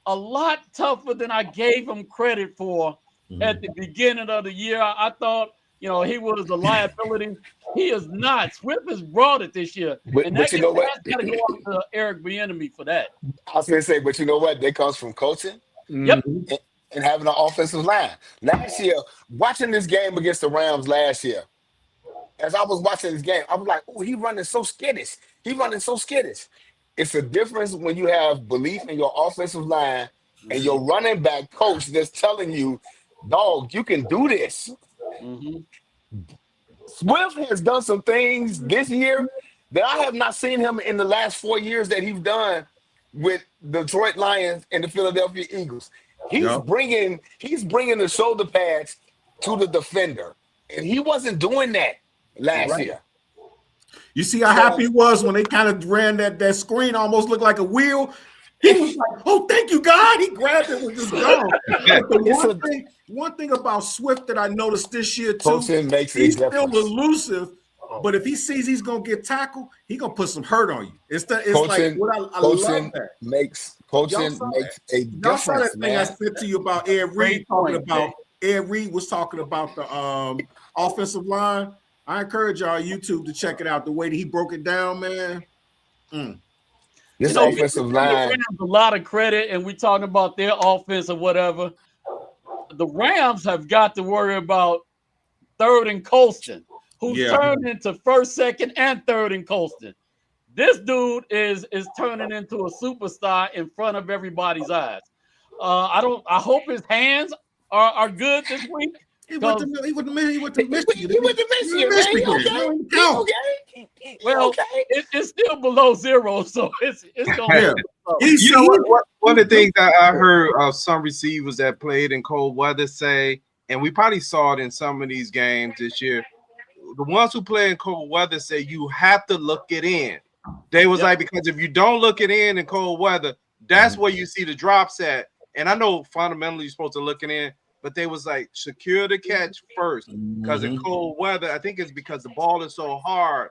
a lot tougher than I gave him credit for at the beginning of the year. I thought, he was a liability. He is not. Swift has brought it this year, and that's got to go up to Eric Bieniemy for that. I was going to say, but you know what? That comes from coaching. Yep. And having an offensive line. Last year, watching this game against the Rams last year, as I was watching this game, I was like, oh, he's running so skittish. It's a difference when you have belief in your offensive line and your running back coach that's telling you, dog, you can do this. Mm-hmm. Swift has done some things this year that I have not seen him in the last 4 years that he's done with the Detroit Lions and the Philadelphia Eagles. He's bringing the shoulder pads to the defender, and he wasn't doing that last year. You see how happy he was when they kind of ran that screen, almost looked like a wheel. He was like, "Oh, thank you, God!" He grabbed it with his gun. One thing about Swift that I noticed this year too, he's still elusive. But if he sees he's gonna get tackled, he's gonna put some hurt on you. It's like what I love that. Coaching makes a difference. Y'all saw that thing I said to you about Ed Reed Ed Reed was talking about the offensive line. I encourage y'all YouTube to check it out. The way that he broke it down, man. This offensive line, a lot of credit, and we talking about their offense or whatever. The Rams have got to worry about third and Colston, who's turned into first, second, and third and Colston. This dude is turning into a superstar in front of everybody's eyes. I hope his hands are good this week. He went to Michigan. Well, it's still below zero, so it's going to one of the things that I heard of some receivers that played in cold weather say, and we probably saw it in some of these games this year, the ones who play in cold weather say you have to look it in. They was like, because if you don't look it in cold weather, that's where you see the drops at. And I know fundamentally you're supposed to look it in, but they was like, secure the catch first. Because in cold weather, I think it's because the ball is so hard,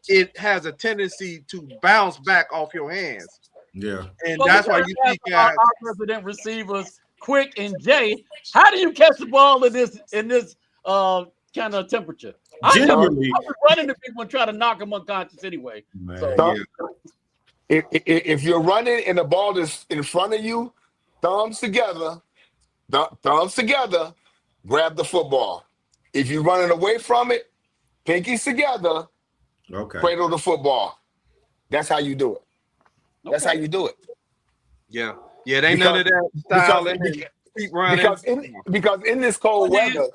it has a tendency to bounce back off your hands. Yeah. And that's why you see guys. Our resident receivers, Quick and Jay, how do you catch the ball in this kind of temperature? Generally, I was running to people and try to knock them unconscious anyway. If you're running and the ball is in front of you, thumbs together, grab the football. If you're running away from it, pinkies together, cradle the football. That's how you do it. That's how you do it. Yeah. Yeah, they none of that style. Keep running. Because in this cold weather,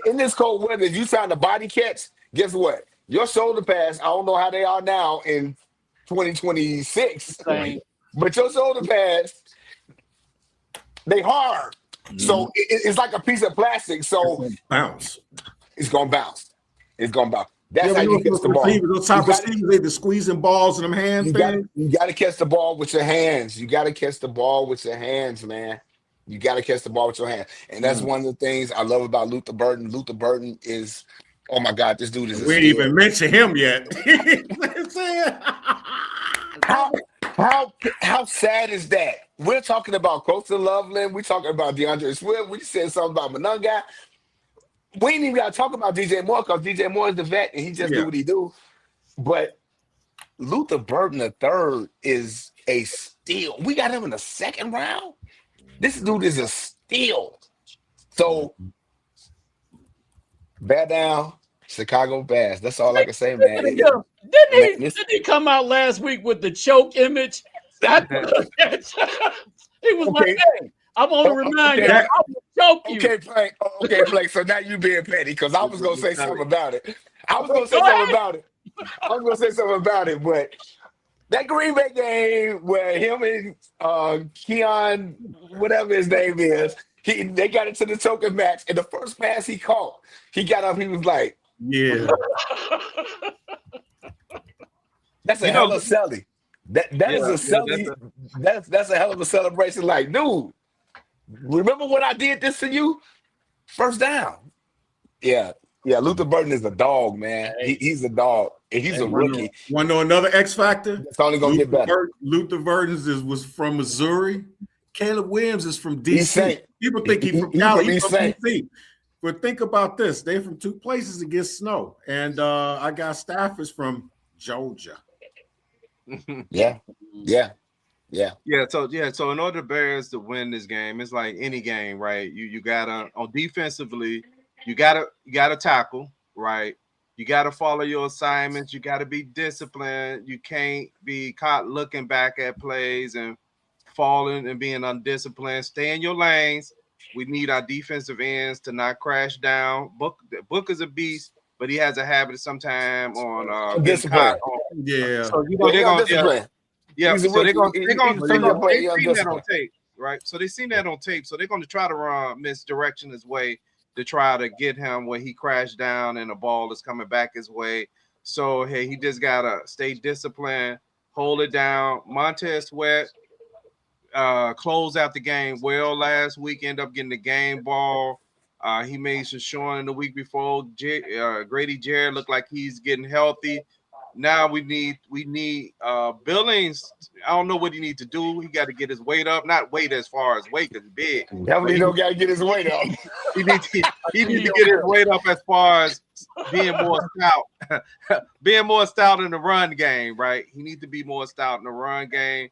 in this cold weather, if you trying to body catch, guess what? Your shoulder pads, I don't know how they are now in 2026, Same. but your shoulder pads, they hard. So Mhm. it's like a piece of plastic. So Bounce. it's gonna bounce. It's gonna bounce. That's Yeah, how but you you know catch those the ball. receivers, those You top got receivers, they the squeezing balls in them hand things. you got to catch the ball with your hands. You got to catch the ball with your hands, man. You got to catch the ball with your hands, and that's one of the things I love about Luther Burden. Luther Burden is, oh my God, this dude is a We ain't even steal. mentioned him yet. How how sad is that? We're talking about Coastal Loveland. We're talking about DeAndre Swift. We said something about Monunga. We ain't even got to talk about DJ Moore because DJ Moore is the vet and he just do Yeah. what he do. But Luther Burden III is a steal. We got him in the second round. This dude is a steal. So bear down, Chicago Bears. That's all I can say, man. Didn't he come out last week with the choke image? He was like, Okay. hey, I want to remind Okay. you, I will choke you. Okay, Plank. Okay, Plank. So now you being petty because I was gonna say something about it. I was gonna say Go something ahead. about it. I was gonna say something about it, but that Green Bay game where him and Keon, whatever his name is, they got into the token match, and the first pass he caught, he got up, he was like, Yeah. "That's a You hell know, of a selly. That is a selly. That's a hell of a celebration. Like, dude, remember when I did this to you? First down. Yeah. Yeah, Luther Burden is a dog, man. He's a dog. And he's a rookie. Want to know another X factor? It's only gonna get better. Luther Verdens was from Missouri. Caleb Williams is from DC. East Saint. People think he's from He's Cali. from He's East from Saint. DC. But think about this: they're from two places that get snow, and I got staffers from Georgia. Yeah. So in order for Bears to win this game, it's like any game, right? You gotta on defensively, you gotta tackle, right? You gotta follow your assignments. You gotta be disciplined. You can't be caught looking back at plays and falling and being undisciplined. Stay in your lanes. We need our defensive ends to not crash down. Book is a beast, but he has a habit of sometime on getting caught. Yeah. So they're gonna discipline. yeah, He's a so they're rookie. gonna He's they've seen that on undisciplined. tape, right? So they've seen that on tape. So they're gonna try to run misdirection his way to try to get him where he crashed down and the ball is coming back his way. So hey, he just gotta stay disciplined, hold it down. Montez Sweat closed out the game well last week, ended up getting the game ball. He made some showing the week before. Grady Jarrett looked like he's getting healthy. Now we need Billings. I don't know what he needs to do. He got to get his weight up, not weight as far as weight because he's big. Definitely don't got to get his weight up. He needs to get his weight up as far as being more stout, being more stout in the run game. Right? He needs to be more stout in the run game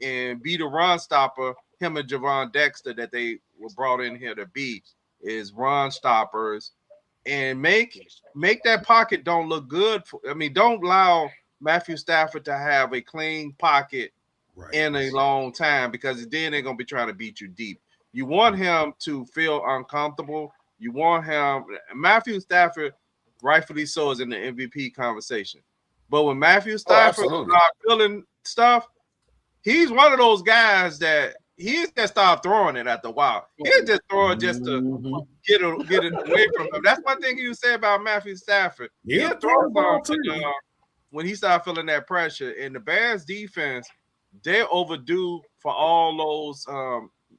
and be the run stopper. Him and Javon Dexter that they were brought in here to be is run stoppers. And make that pocket don't look good. Don't allow Matthew Stafford to have a clean pocket in a long time because then they're going to be trying to beat you deep. You want him to feel uncomfortable. You want him – Matthew Stafford, rightfully so, is in the MVP conversation. But when Matthew Stafford is not feeling stuff, he's one of those guys that he's just start throwing it after a while. He'll just throw it just to get it away from him. That's one thing you say about Matthew Stafford. He'll throw the ball when he started feeling that pressure. And the Bears defense, they're overdue for all those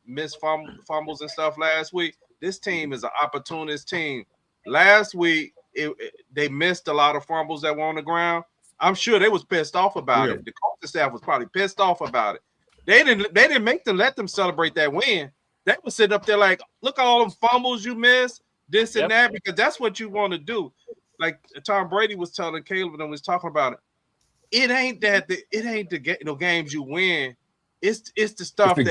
missed fumbles and stuff last week. This team is an opportunist team. Last week, they missed a lot of fumbles that were on the ground. I'm sure they was pissed off about it. The coaching staff was probably pissed off about it. They didn't make them let them celebrate that win. They was sitting up there like, look at all them fumbles you missed, this and that, because that's what you want to do. Like Tom Brady was telling Caleb and was talking about it. It ain't the games you win. It's the stuff the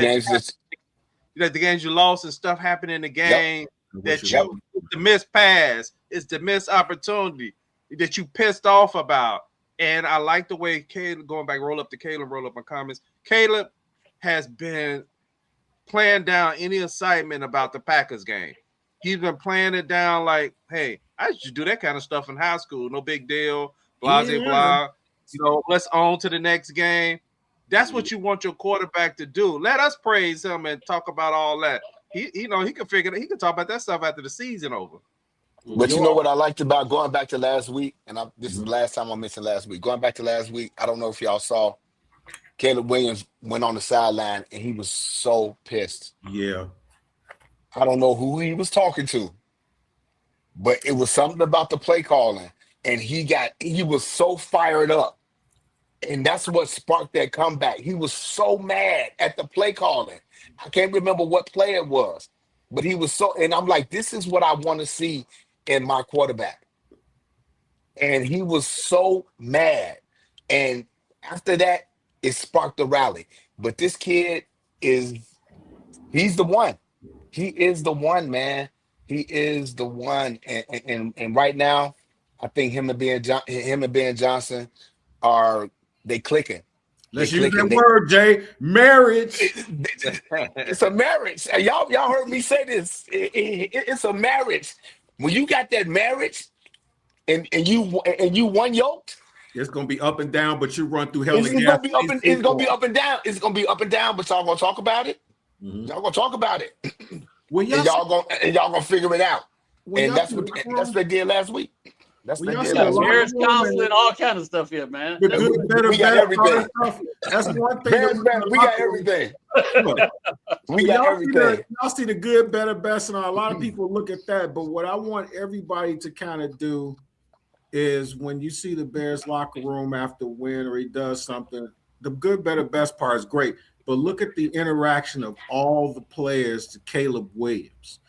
games you lost and stuff happened in the game the missed pass, it's the missed opportunity that you pissed off about. And I like the way Caleb, going back, roll up my comments. Caleb has been playing down any excitement about the Packers game. he's been playing it down like, hey, I used to do that kind of stuff in high school. No big deal. Blah, blah. Let's on to the next game. That's what you want your quarterback to do. Let us praise him and talk about all that. He can figure it. He can talk about that stuff after the season over. But you know what I liked about going back to last week, and this is the last time I mentioned last week. Going back to last week, I don't know if y'all saw Caleb Williams went on the sideline and he was so pissed. Yeah. I don't know who he was talking to, but it was something about the play calling, and he was so fired up. And that's what sparked that comeback. He was so mad at the play calling. I can't remember what play it was, but he was so, and I'm like, this is what I want to see in my quarterback. And he was so mad. And after that, it sparked the rally. But this kid he's the one. He is the one, man. He is the one. And right now, I think him and Ben Johnson they clicking. Let's use that word, Jay. Marriage. It's a marriage. Y'all heard me say this. It's a marriage. When you got that marriage and you one yoked, it's gonna be up and down, but you run through hell and gas. It's gonna be up and down. It's gonna be up and down, but y'all gonna talk about it. Mm-hmm. Y'all gonna talk about it. Well, y'all gonna figure it out. And that's what they did last week. That's what they did last week. Marriage counseling, all kind of stuff here, man. We got everything. That's one thing. We got everything. We got everything. Y'all see the good, better, best, and a lot of people look at that. But what I want everybody to kind of do is when you see the Bears locker room after a win or he does something, the good, better, best part is great. But look at the interaction of all the players to Caleb Williams.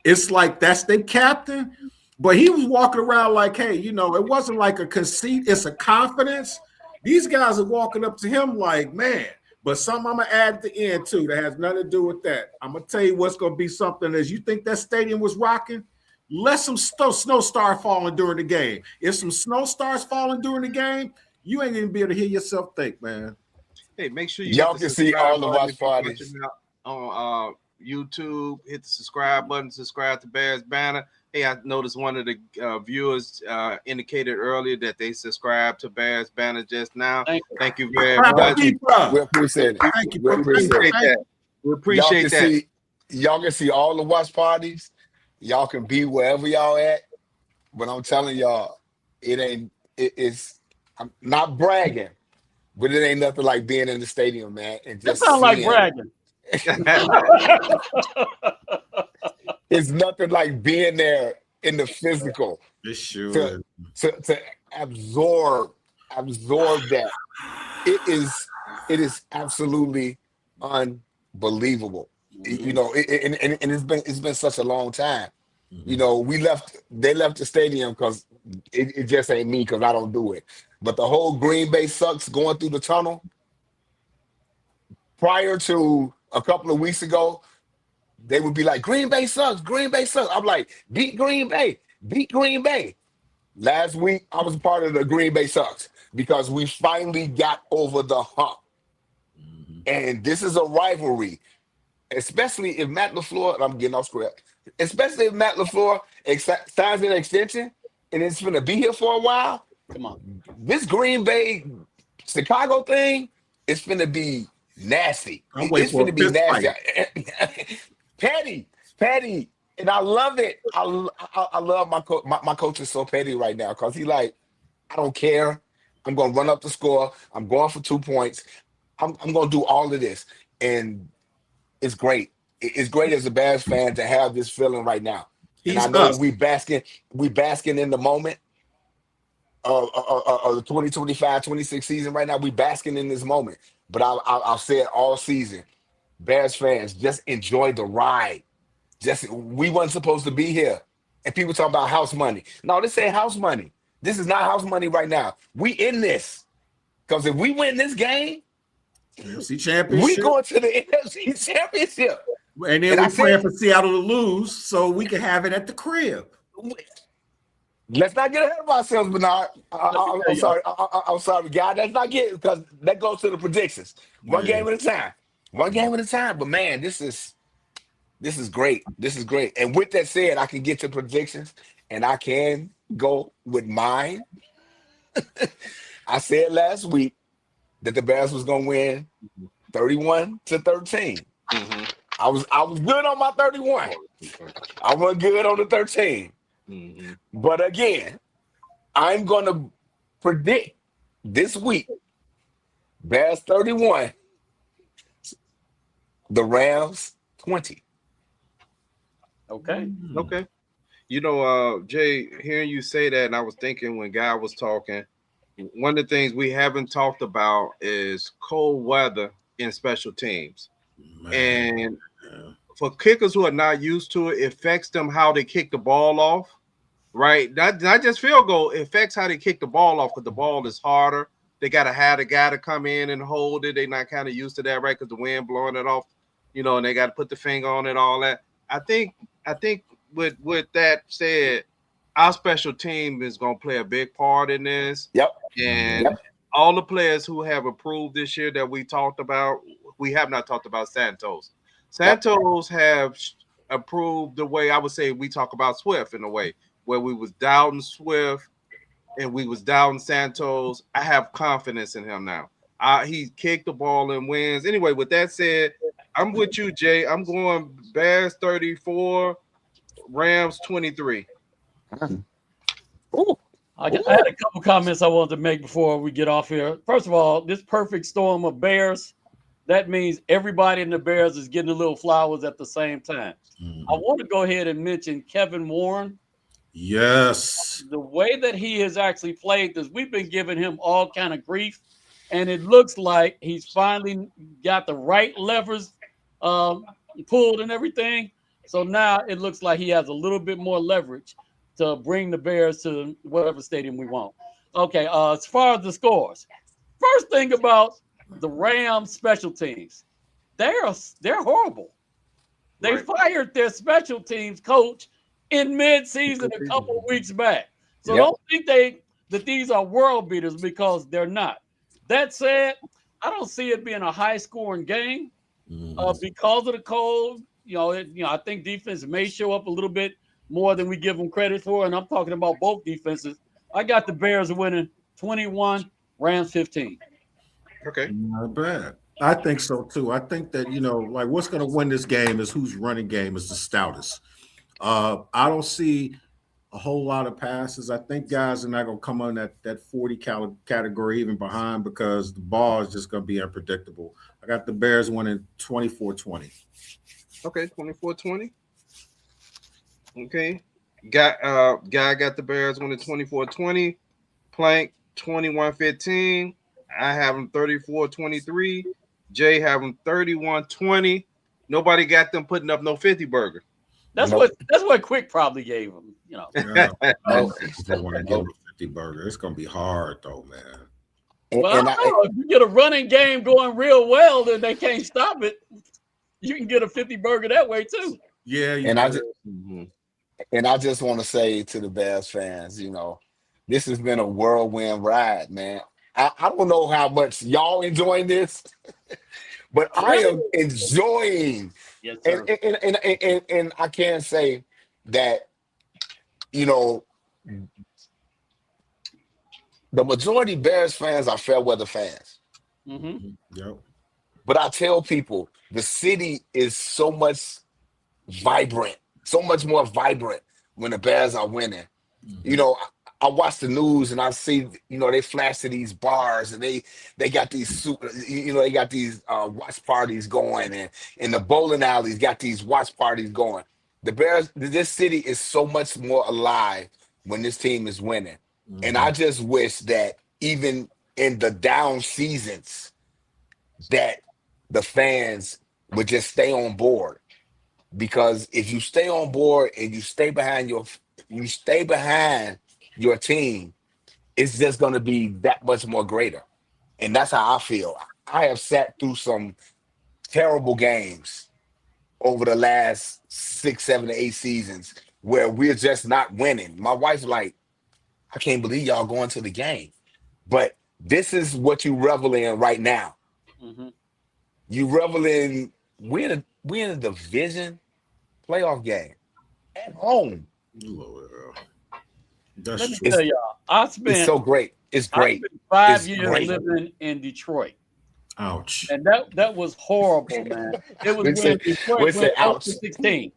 It's like that's their captain, but he was walking around like, hey, it wasn't like a conceit. It's a confidence. These guys are walking up to him like, man, but something I'm going to add at the end, too, that has nothing to do with that. I'm going to tell you what's going to be something as you think that stadium was rocking, let some snow start falling during the game. If some snow starts falling during the game, you ain't going to be able to hear yourself think, man. Hey, make sure y'all can see all the watch parties on YouTube. Hit the subscribe button. Subscribe to Bears Banter. Hey, I noticed one of the viewers indicated earlier that they subscribed to Bears Banter just now. Thank you very much. We appreciate it. Thank you. We appreciate that. We appreciate that. Y'all can see all the watch parties. Y'all can be wherever y'all at. But I'm telling y'all, I'm not bragging. But it ain't nothing like being in the stadium, man. And just that sounds like bragging. It's nothing like being there in the physical. Sure. To absorb that. It is absolutely unbelievable. And it's been such a long time. They left the stadium because it just ain't me because I don't do it. But the whole Green Bay sucks going through the tunnel. Prior to a couple of weeks ago, they would be like, Green Bay sucks, Green Bay sucks. I'm like, beat Green Bay, beat Green Bay. Last week, I was a part of the Green Bay sucks because we finally got over the hump. Mm-hmm. And this is a rivalry, especially if Matt LaFleur, and I'm getting off script, especially if Matt LaFleur signs an extension and it's going to be here for a while. Come on. This Green Bay Chicago thing is going to be nasty. It's going to be nasty. Petty. And I love it. I love my coach. My coach is so petty right now because he like, I don't care. I'm going to run up the score. I'm going for 2 points. I'm going to do all of this. And it's great. It's great as a Bears fan to have this feeling right now. And I know we basking in the moment of the 2025-26 season right now. We basking in this moment. But I'll say it all season. Bears fans, just enjoy the ride. We weren't supposed to be here. And people talk about house money. No, this ain't house money. This is not house money right now. We in this. Because if we win this game, NFC Championship, we going to the NFC Championship. And then we're praying for Seattle to lose so we can have it at the crib. Let's not get ahead of ourselves, Bernard. I'm sorry. I'm sorry, guy. Let's not get it because that goes to the predictions. One game at a time. But man, this is This is great. This is great. And with that said, I can get to predictions, and I can go with mine. I said last week that the Bears was going to win 31-13. Mm-hmm. I was good on my 31. I wasn't good on the 13. Mm-hmm. But again, I'm going to predict this week, Bears 31, the Rams 20. Okay. Okay. You know, Jay, hearing you say that, and I was thinking when Guy was talking, one of the things we haven't talked about is cold weather in special teams. Man. And for kickers who are not used to it, it affects them how they kick the ball off, right? Not just field goal, it affects how they kick the ball off because the ball is harder. They got to have a guy to come in and hold it. They're not kind of used to that, right? Because the wind blowing it off, and they got to put the finger on it, all that. I think with that said, our special team is going to play a big part in this. Yep. And all the players who have approved this year that we talked about, we have not talked about Santos. Santos have approved the way I would say we talk about Swift in a way where we was doubting Swift and we was doubting Santos. I have confidence in him now. He kicked the ball and wins. Anyway, with that said, I'm with you, Jay. I'm going Bears 34, Rams 23. Ooh. I had a couple comments I wanted to make before we get off here. First of all, this perfect storm of Bears, that means everybody in the Bears is getting a little flowers at the same time. I want to go ahead and mention Kevin Warren. Yes. The way that he has actually played this, we've been giving him all kind of grief, and it looks like he's finally got the right levers pulled and everything. So now it looks like he has a little bit more leverage to bring the Bears to whatever stadium we want. Okay, as far as the scores, first thing about the Rams special teams, they're horrible. They fired their special teams coach in mid-season a couple weeks back. So don't think that these are world beaters because they're not. That said, I don't see it being a high-scoring game because of the cold. I think defense may show up a little bit more than we give them credit for, and I'm talking about both defenses. I got the Bears winning 21, Rams 15. Okay. Not bad. I think so too. I think that, like what's going to win this game is whose running game is the stoutest. I don't see a whole lot of passes. I think guys are not going to come on that 40 category even behind because the ball is just going to be unpredictable. I got the Bears winning 24-20. Okay, 24-20. Okay. Guy got the Bears winning 24-20. Plank 21-15. I have them 34-23. Jay have them 31-20. Nobody got them putting up no 50 burger. That's what Quick probably gave them. Yeah, I want to give them 50 burger. It's going to be hard though, man. Well, if you get a running game going real well, then they can't stop it. You can get a 50 burger that way too. Yeah, and I just want to say to the Bears fans, this has been a whirlwind ride, man. I don't know how much y'all enjoying this, but I am enjoying. Yes, sir. And I can say that, the majority Bears fans are fair weather fans. Mm-hmm. Yep. But I tell people the city is so much more vibrant when the Bears are winning. Mm-hmm. I watch the news and I see, they flash to these bars and they got these, they got these watch parties going and the bowling alleys got these watch parties going. The Bears, this city is so much more alive when this team is winning. Mm-hmm. And I just wish that even in the down seasons that the fans would just stay on board. Because if you stay on board and you stay behind your team, it's just going to be that much more greater. And that's how I feel. I have sat through some terrible games over the last 6, 7, 8 seasons where we're just not winning. My wife's like, I can't believe y'all going to the game. But this is what you revel in right now. Mm-hmm. You revel in, we're in a division playoff game at home. That's Let me true. tell y'all, It's so great. It's I great. spent 5 It's years great. living in Detroit. Ouch. And that was horrible, man. It was We when say, Detroit we say, went 0 ouch. to 16.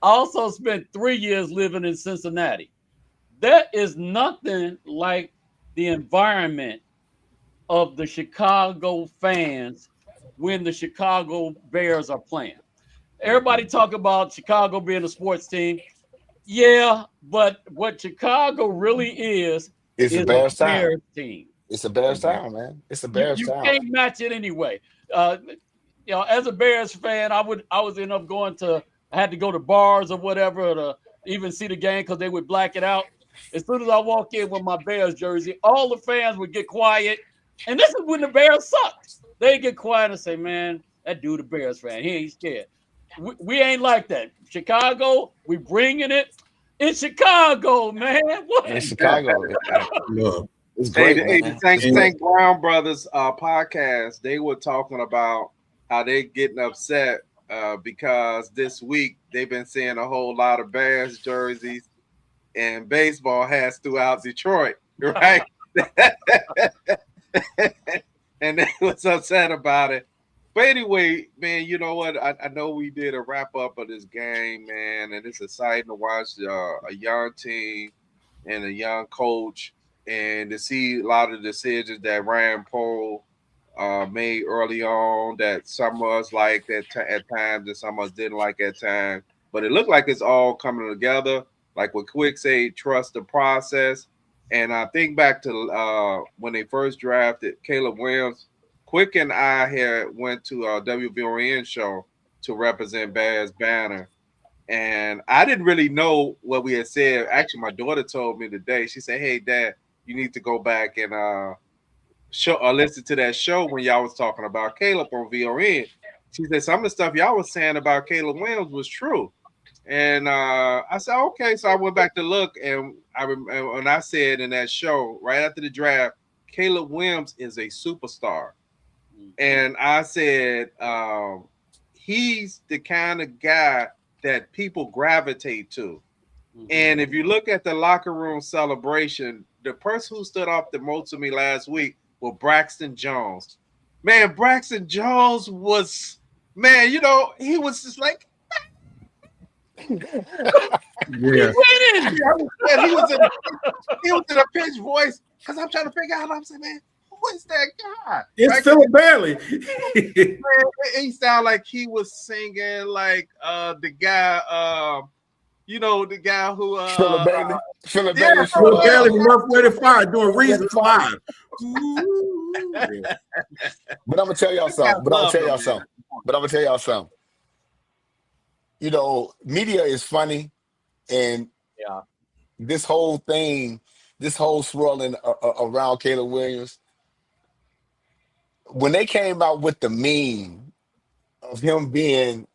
I also spent 3 years living in Cincinnati. There is nothing like the environment of the Chicago fans when the Chicago Bears are playing. Everybody talk about Chicago being a sports team. Yeah, but what Chicago really It's a is a Bears town. Bears team. It's a Bears town, man. It's a You Bears you town. can't match it anyway. As a Bears fan, I was end up going to I had to go to bars or whatever to even see the game because they would black it out. As soon as I walk in with my Bears jersey, all the fans would get quiet. And this is when the Bears sucked. They get quiet and say, "Man, that dude a Bears fan. He ain't scared." We ain't like that. Chicago, we bringing it. It's Chicago, man. What? In Chicago. Look, It's Hey, great, the man. St. It's great. St. Brown Brothers podcast, they were talking about how they getting upset because this week they've been seeing a whole lot of Bears jerseys and baseball hats throughout Detroit, right? And they was upset about it. But anyway, man, you know what? I know we did a wrap up of this game, man, and it's exciting to watch a young team and a young coach, and to see a lot of decisions that Rand Paul made early on that some of us liked at times and some of us didn't like at times. But it looked like it's all coming together. Like what Quick said, trust the process. And I think back to when they first drafted Caleb Williams. Quick and I had went to a WVON show to represent Bears Banter. And I didn't really know what we had said. Actually, my daughter told me today. She said, "Hey, Dad, you need to go back and show or listen to that show when y'all was talking about Caleb on VON." She said some of the stuff y'all was saying about Caleb Williams was true. And I said, okay. So I went back to look, and when I said in that show right after the draft, Caleb Williams is a superstar. And I said, he's the kind of guy that people gravitate to. And if you look at the locker room celebration, the person who stood off the most to me last week was Braxton Jones. Man, Braxton Jones was, man, he was just like, yeah. Winning. and he was in a pitch voice because I'm trying to figure out. I'm saying, man, who is that guy? It's Right? Philip Bailey. Man, he sounded like he was singing like the guy, the guy who Philip Bailey. Philip Bailey. Philip Bailey from Rough Way to Fire doing Reasons Live. But I'm gonna tell y'all something. Media is funny, and Yeah. this whole thing, this whole swirling around Caleb Williams, when they came out with the meme of him being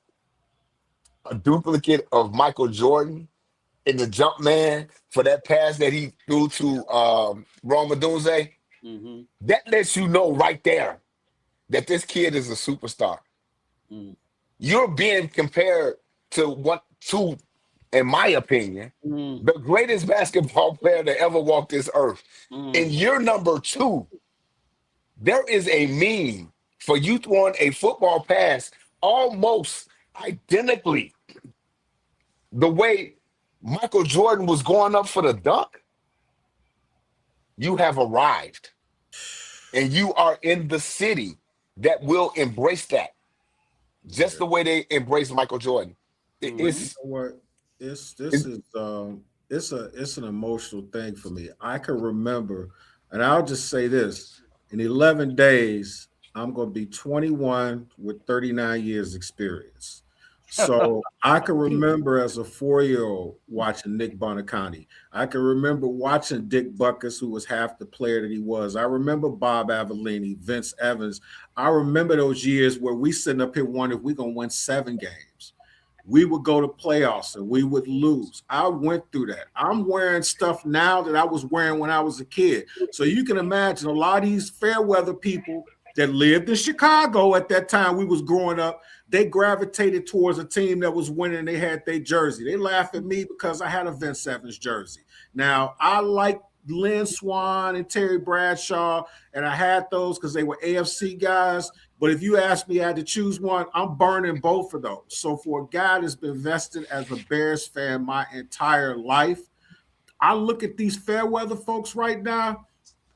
a duplicate of Michael Jordan in the jump man for that pass that he threw to Roma Dunze, that lets you know right there that this kid is a superstar. You're being compared to in my opinion, the greatest basketball player that ever walked this earth. And you're number 2. There is a meme for you throwing a football pass almost identically the way Michael Jordan was going up for the dunk. You have arrived. And you are in the city that will embrace that. Just the way they embrace Michael Jordan. It's an emotional thing for me. I can remember, and I'll just say this: in 11 days, I'm going to be 21 with 39 years experience. So I can remember as a 4-year-old watching Nick Bonaconti. I can remember watching Dick Buckus, who was half the player that he was. I remember Bob Avellini, Vince Evans. I remember those years where we sitting up here wondering if we're going to win 7 games. We would go to playoffs and we would lose. I went through that. I'm wearing stuff now that I was wearing when I was a kid. So you can imagine a lot of these fair weather people that lived in Chicago at that time we was growing up, they gravitated towards a team that was winning. They had their jersey. They laugh at me because I had a Vince Evans jersey. Now, I like Lynn Swann and Terry Bradshaw, and I had those because they were AFC guys. But if you ask me, I had to choose one, I'm burning both of those. So for a guy that's been vested as a Bears fan my entire life, I look at these fair weather folks right now,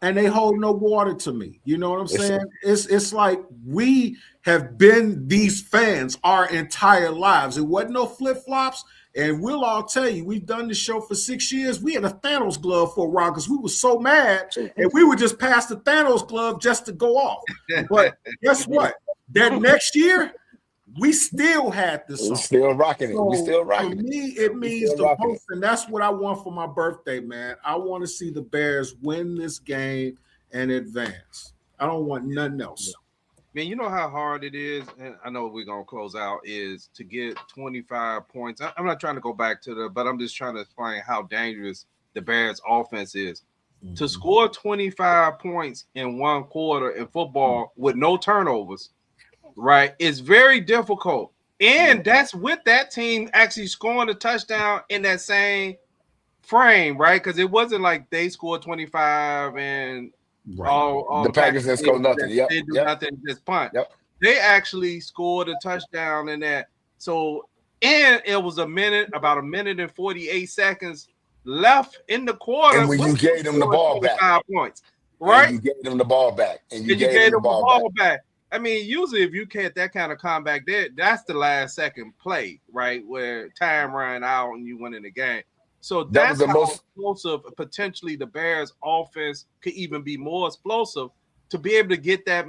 and they hold no water to me. You know what I'm saying? It's like we have been these fans our entire lives. It wasn't no flip-flops. And we'll all tell you, we've done this show for 6 years. We had a Thanos glove for a while because we were so mad, and we would just pass the Thanos glove just to go off. But guess what? That next year, we still had this song. We're still rocking it. So we still rocking for me, it means the most, and that's what I want for my birthday, man. I want to see the Bears win this game and advance. I don't want nothing else. Man, you know how hard it is, and I know we're going to close out, is to get 25 points. I'm not trying to go back to but I'm just trying to explain how dangerous the Bears offense is. Mm-hmm. To score 25 points in one quarter in football with no turnovers, right, is very difficult. And that's with that team actually scoring a touchdown in that same frame, right? Because it wasn't like they scored 25 and all the Packers didn't score nothing. They do nothing, just punt. Yep. They actually scored a touchdown in that. So, and it was about a minute and 48 seconds left in the quarter. And when you gave them the ball back, 5 points, right? And you gave them the ball back, and you gave them the ball back. I mean, usually if you get that kind of comeback there, that's the last second play, right? Where time ran out and you win in the game. So that's how explosive potentially the Bears offense could even be more explosive to be able to get that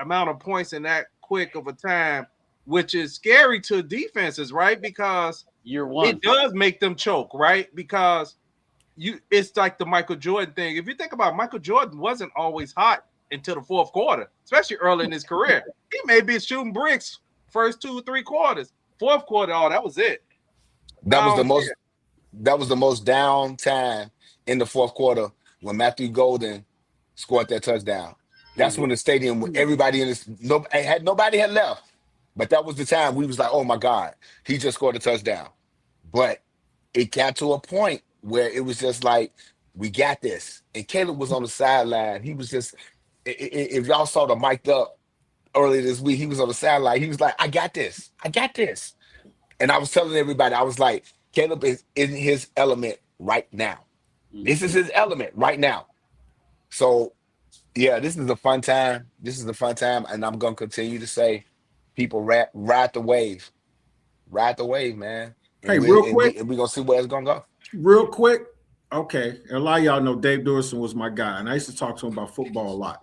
amount of points in that quick of a time, which is scary to defenses, right? Because it does make them choke, right? Because it's like the Michael Jordan thing. If you think about it, Michael Jordan wasn't always hot until the fourth quarter, especially early in his career. He may be shooting bricks first 2-3 quarters. Fourth quarter, that was it. That was the most down time in the fourth quarter when Matthew Golden scored that touchdown. That's when the stadium, everybody in this, nobody had left. But that was the time we was like, oh my God, he just scored a touchdown. But it got to a point where it was just like, we got this. And Caleb was on the sideline. He was just, if y'all saw the mic'd up earlier this week, he was on the sideline. He was like, I got this. I got this. And I was telling everybody, I was like, Caleb is in his element right now. This is his element right now. So, yeah, this is a fun time. And I'm going to continue to say, people ride the wave. Ride the wave, man. Hey, real quick. We're going to see where it's going to go. Real quick. Okay. A lot of y'all know Dave Dorson was my guy, and I used to talk to him about football a lot.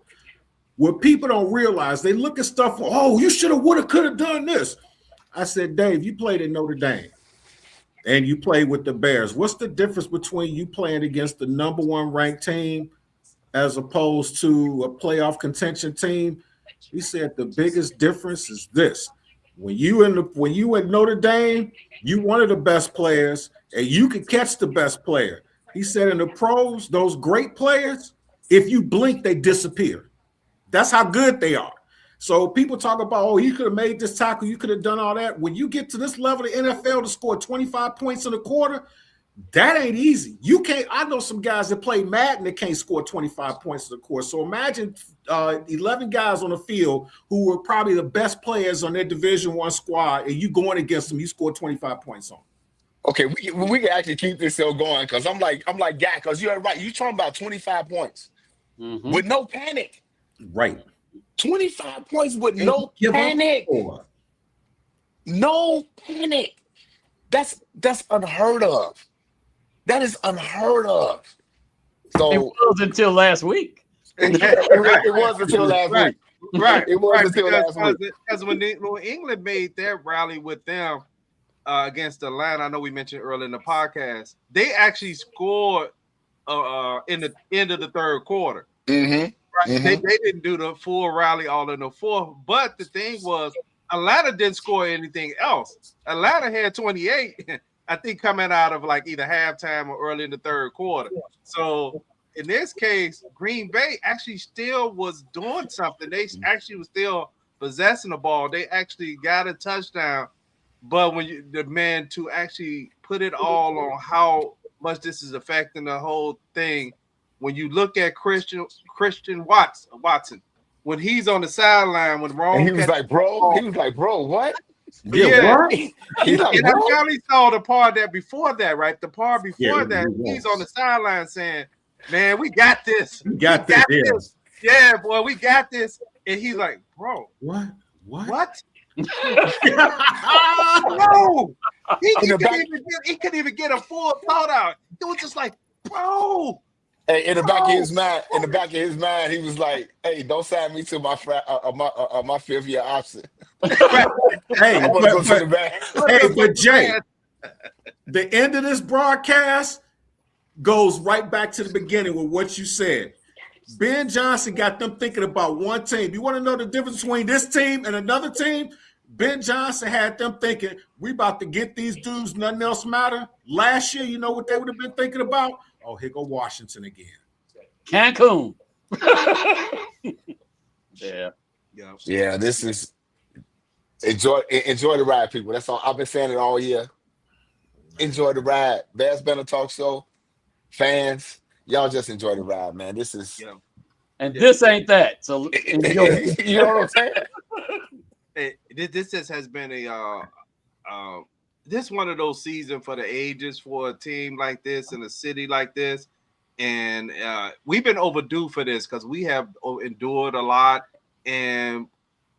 What people don't realize, they look at stuff, you should have, would have, could have done this. I said, Dave, you played in Notre Dame. And you play with the Bears. What's the difference between you playing against the number one ranked team as opposed to a playoff contention team? He said the biggest difference is this. When you at Notre Dame, you one of the best players, and you can catch the best player. He said in the pros, those great players, if you blink, they disappear. That's how good they are. So people talk about, you could have made this tackle, you could have done all that. When you get to this level of the NFL to score 25 points in a quarter, that ain't easy. You can't. I know some guys that play Madden that can't score 25 points in a quarter. So imagine 11 guys on the field who were probably the best players on their Division I squad, and you going against them, you score 25 points on them. Okay, we can actually keep this show going because I'm like, yeah, because you're right. You're talking about 25 points with no panic. Right. 25 points with no panic. No panic. That's unheard of. That is unheard of. So it was until last week. It was until last week. Right. It was until last week. Because when New England made their rally with them against Atlanta, I know we mentioned earlier in the podcast, they actually scored in the end of the third quarter. Mm-hmm. Right? Mm-hmm. They didn't do the full rally all in the fourth, but the thing was, Atlanta didn't score anything else. Atlanta had 28, I think, coming out of like either halftime or early in the third quarter. So in this case, Green Bay actually still was doing something. They actually was still possessing the ball. They actually got a touchdown. But when the man to actually put it all on how much this is affecting the whole thing, when you look at Christian Watson, when he's on the sideline, when Rome, and he was like, bro, what? Yeah, what? He's like, and I finally saw the part that before that, right? The part before that, he's on the sideline saying, "Man, we got this. We got this. Yeah, boy, we got this." And he's like, "Bro, what? No, he couldn't even get a full thought out. It was just like, bro. Hey, in the back of his mind, he was like, "Hey, don't sign me to my my 5th year option." Hey, but Jay, the end of this broadcast goes right back to the beginning with what you said. Ben Johnson got them thinking about one team. You want to know the difference between this team and another team? Ben Johnson had them thinking, we about to get these dudes, nothing else matter. Last year, you know what they would have been thinking about? Oh, here go Washington again. Cancun. Yeah, this is enjoy the ride, people. That's all. I've been saying it all year. Enjoy the ride. Bears Banter Talk Show fans, y'all just enjoy the ride, man. This is and this ain't that. So enjoy it. You know what I'm saying? This just has been this one of those seasons for the ages for a team like this in a city like this, and we've been overdue for this because we have endured a lot, and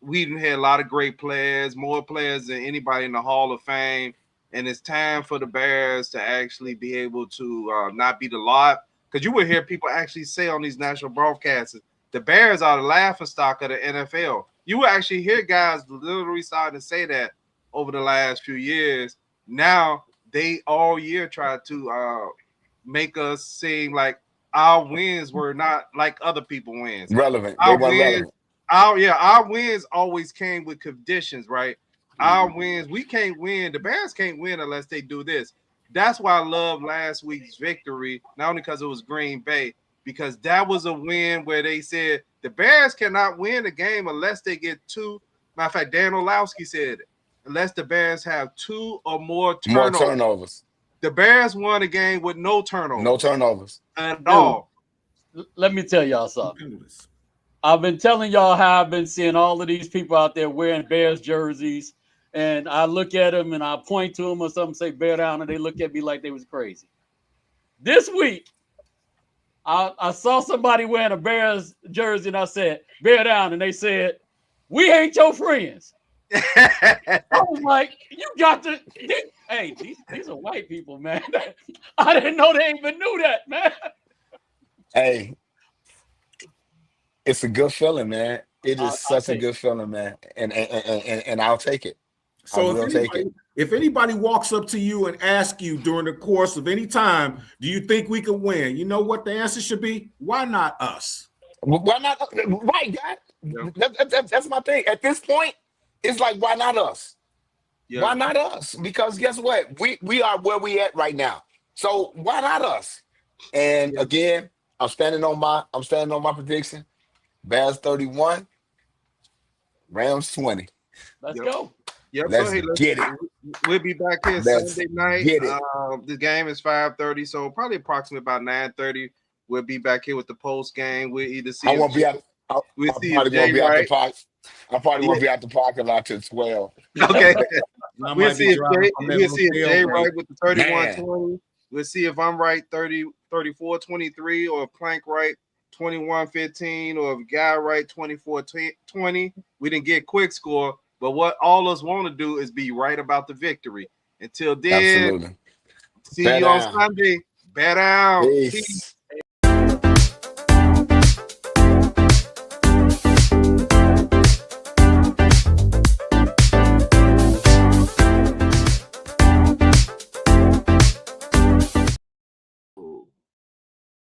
we've had a lot of great players, more players than anybody in the Hall of Fame, and it's time for the Bears to actually be able to not be the lot, because you would hear people actually say on these national broadcasts, the Bears are the laughingstock of the NFL. You will actually hear guys literally starting to say that over the last few years. Now they all year try to make us seem like our wins were not like other people wins. Relevant. Our wins always came with conditions, right? Our wins, we can't win. The Bears can't win unless they do this. That's why I love last week's victory, not only because it was Green Bay, because that was a win where they said the Bears cannot win a game unless they get two. Matter of fact, Dan Orlowski said it, unless the Bears have 2 or more turnovers. The Bears won a game with no turnovers. No turnovers. At all. Let me tell y'all something. I've been telling y'all how I've been seeing all of these people out there wearing Bears jerseys, and I look at them and I point to them or something, say bear down, and they look at me like they was crazy. This week, I saw somebody wearing a Bears jersey, and I said, bear down, and they said, we ain't your friends. I was like, you got to – hey, these are white people, man. I didn't know they even knew that, man. Hey, it's a good feeling, man. It is such a good feeling, man. And I'll take it. So if anybody walks up to you and asks you during the course of any time, do you think we can win? You know what the answer should be? Why not us? Why not? Right, God. Yeah. That's my thing. At this point, it's like, why not us? Yeah. Why not us? Because guess what? We are where we at right now. So why not us? And again, I'm standing on my prediction. Bears 31, Rams 20. Let's go. Yep. Let's get it. We'll be back here Sunday night. The game is 5:30, so probably approximately about 9:30. We'll be back here with the post game. We'll either see. I won't be out. I probably won't be out the parking lot till 12. Okay. We'll see if Jay right with the 31-20. We'll see if I'm right 34-23, or if Plank right 21-15, or if Guy right 24-20. We didn't get quick score, but what all us want to do is be right about the victory. Until then, see you on Sunday. Bet out. Peace.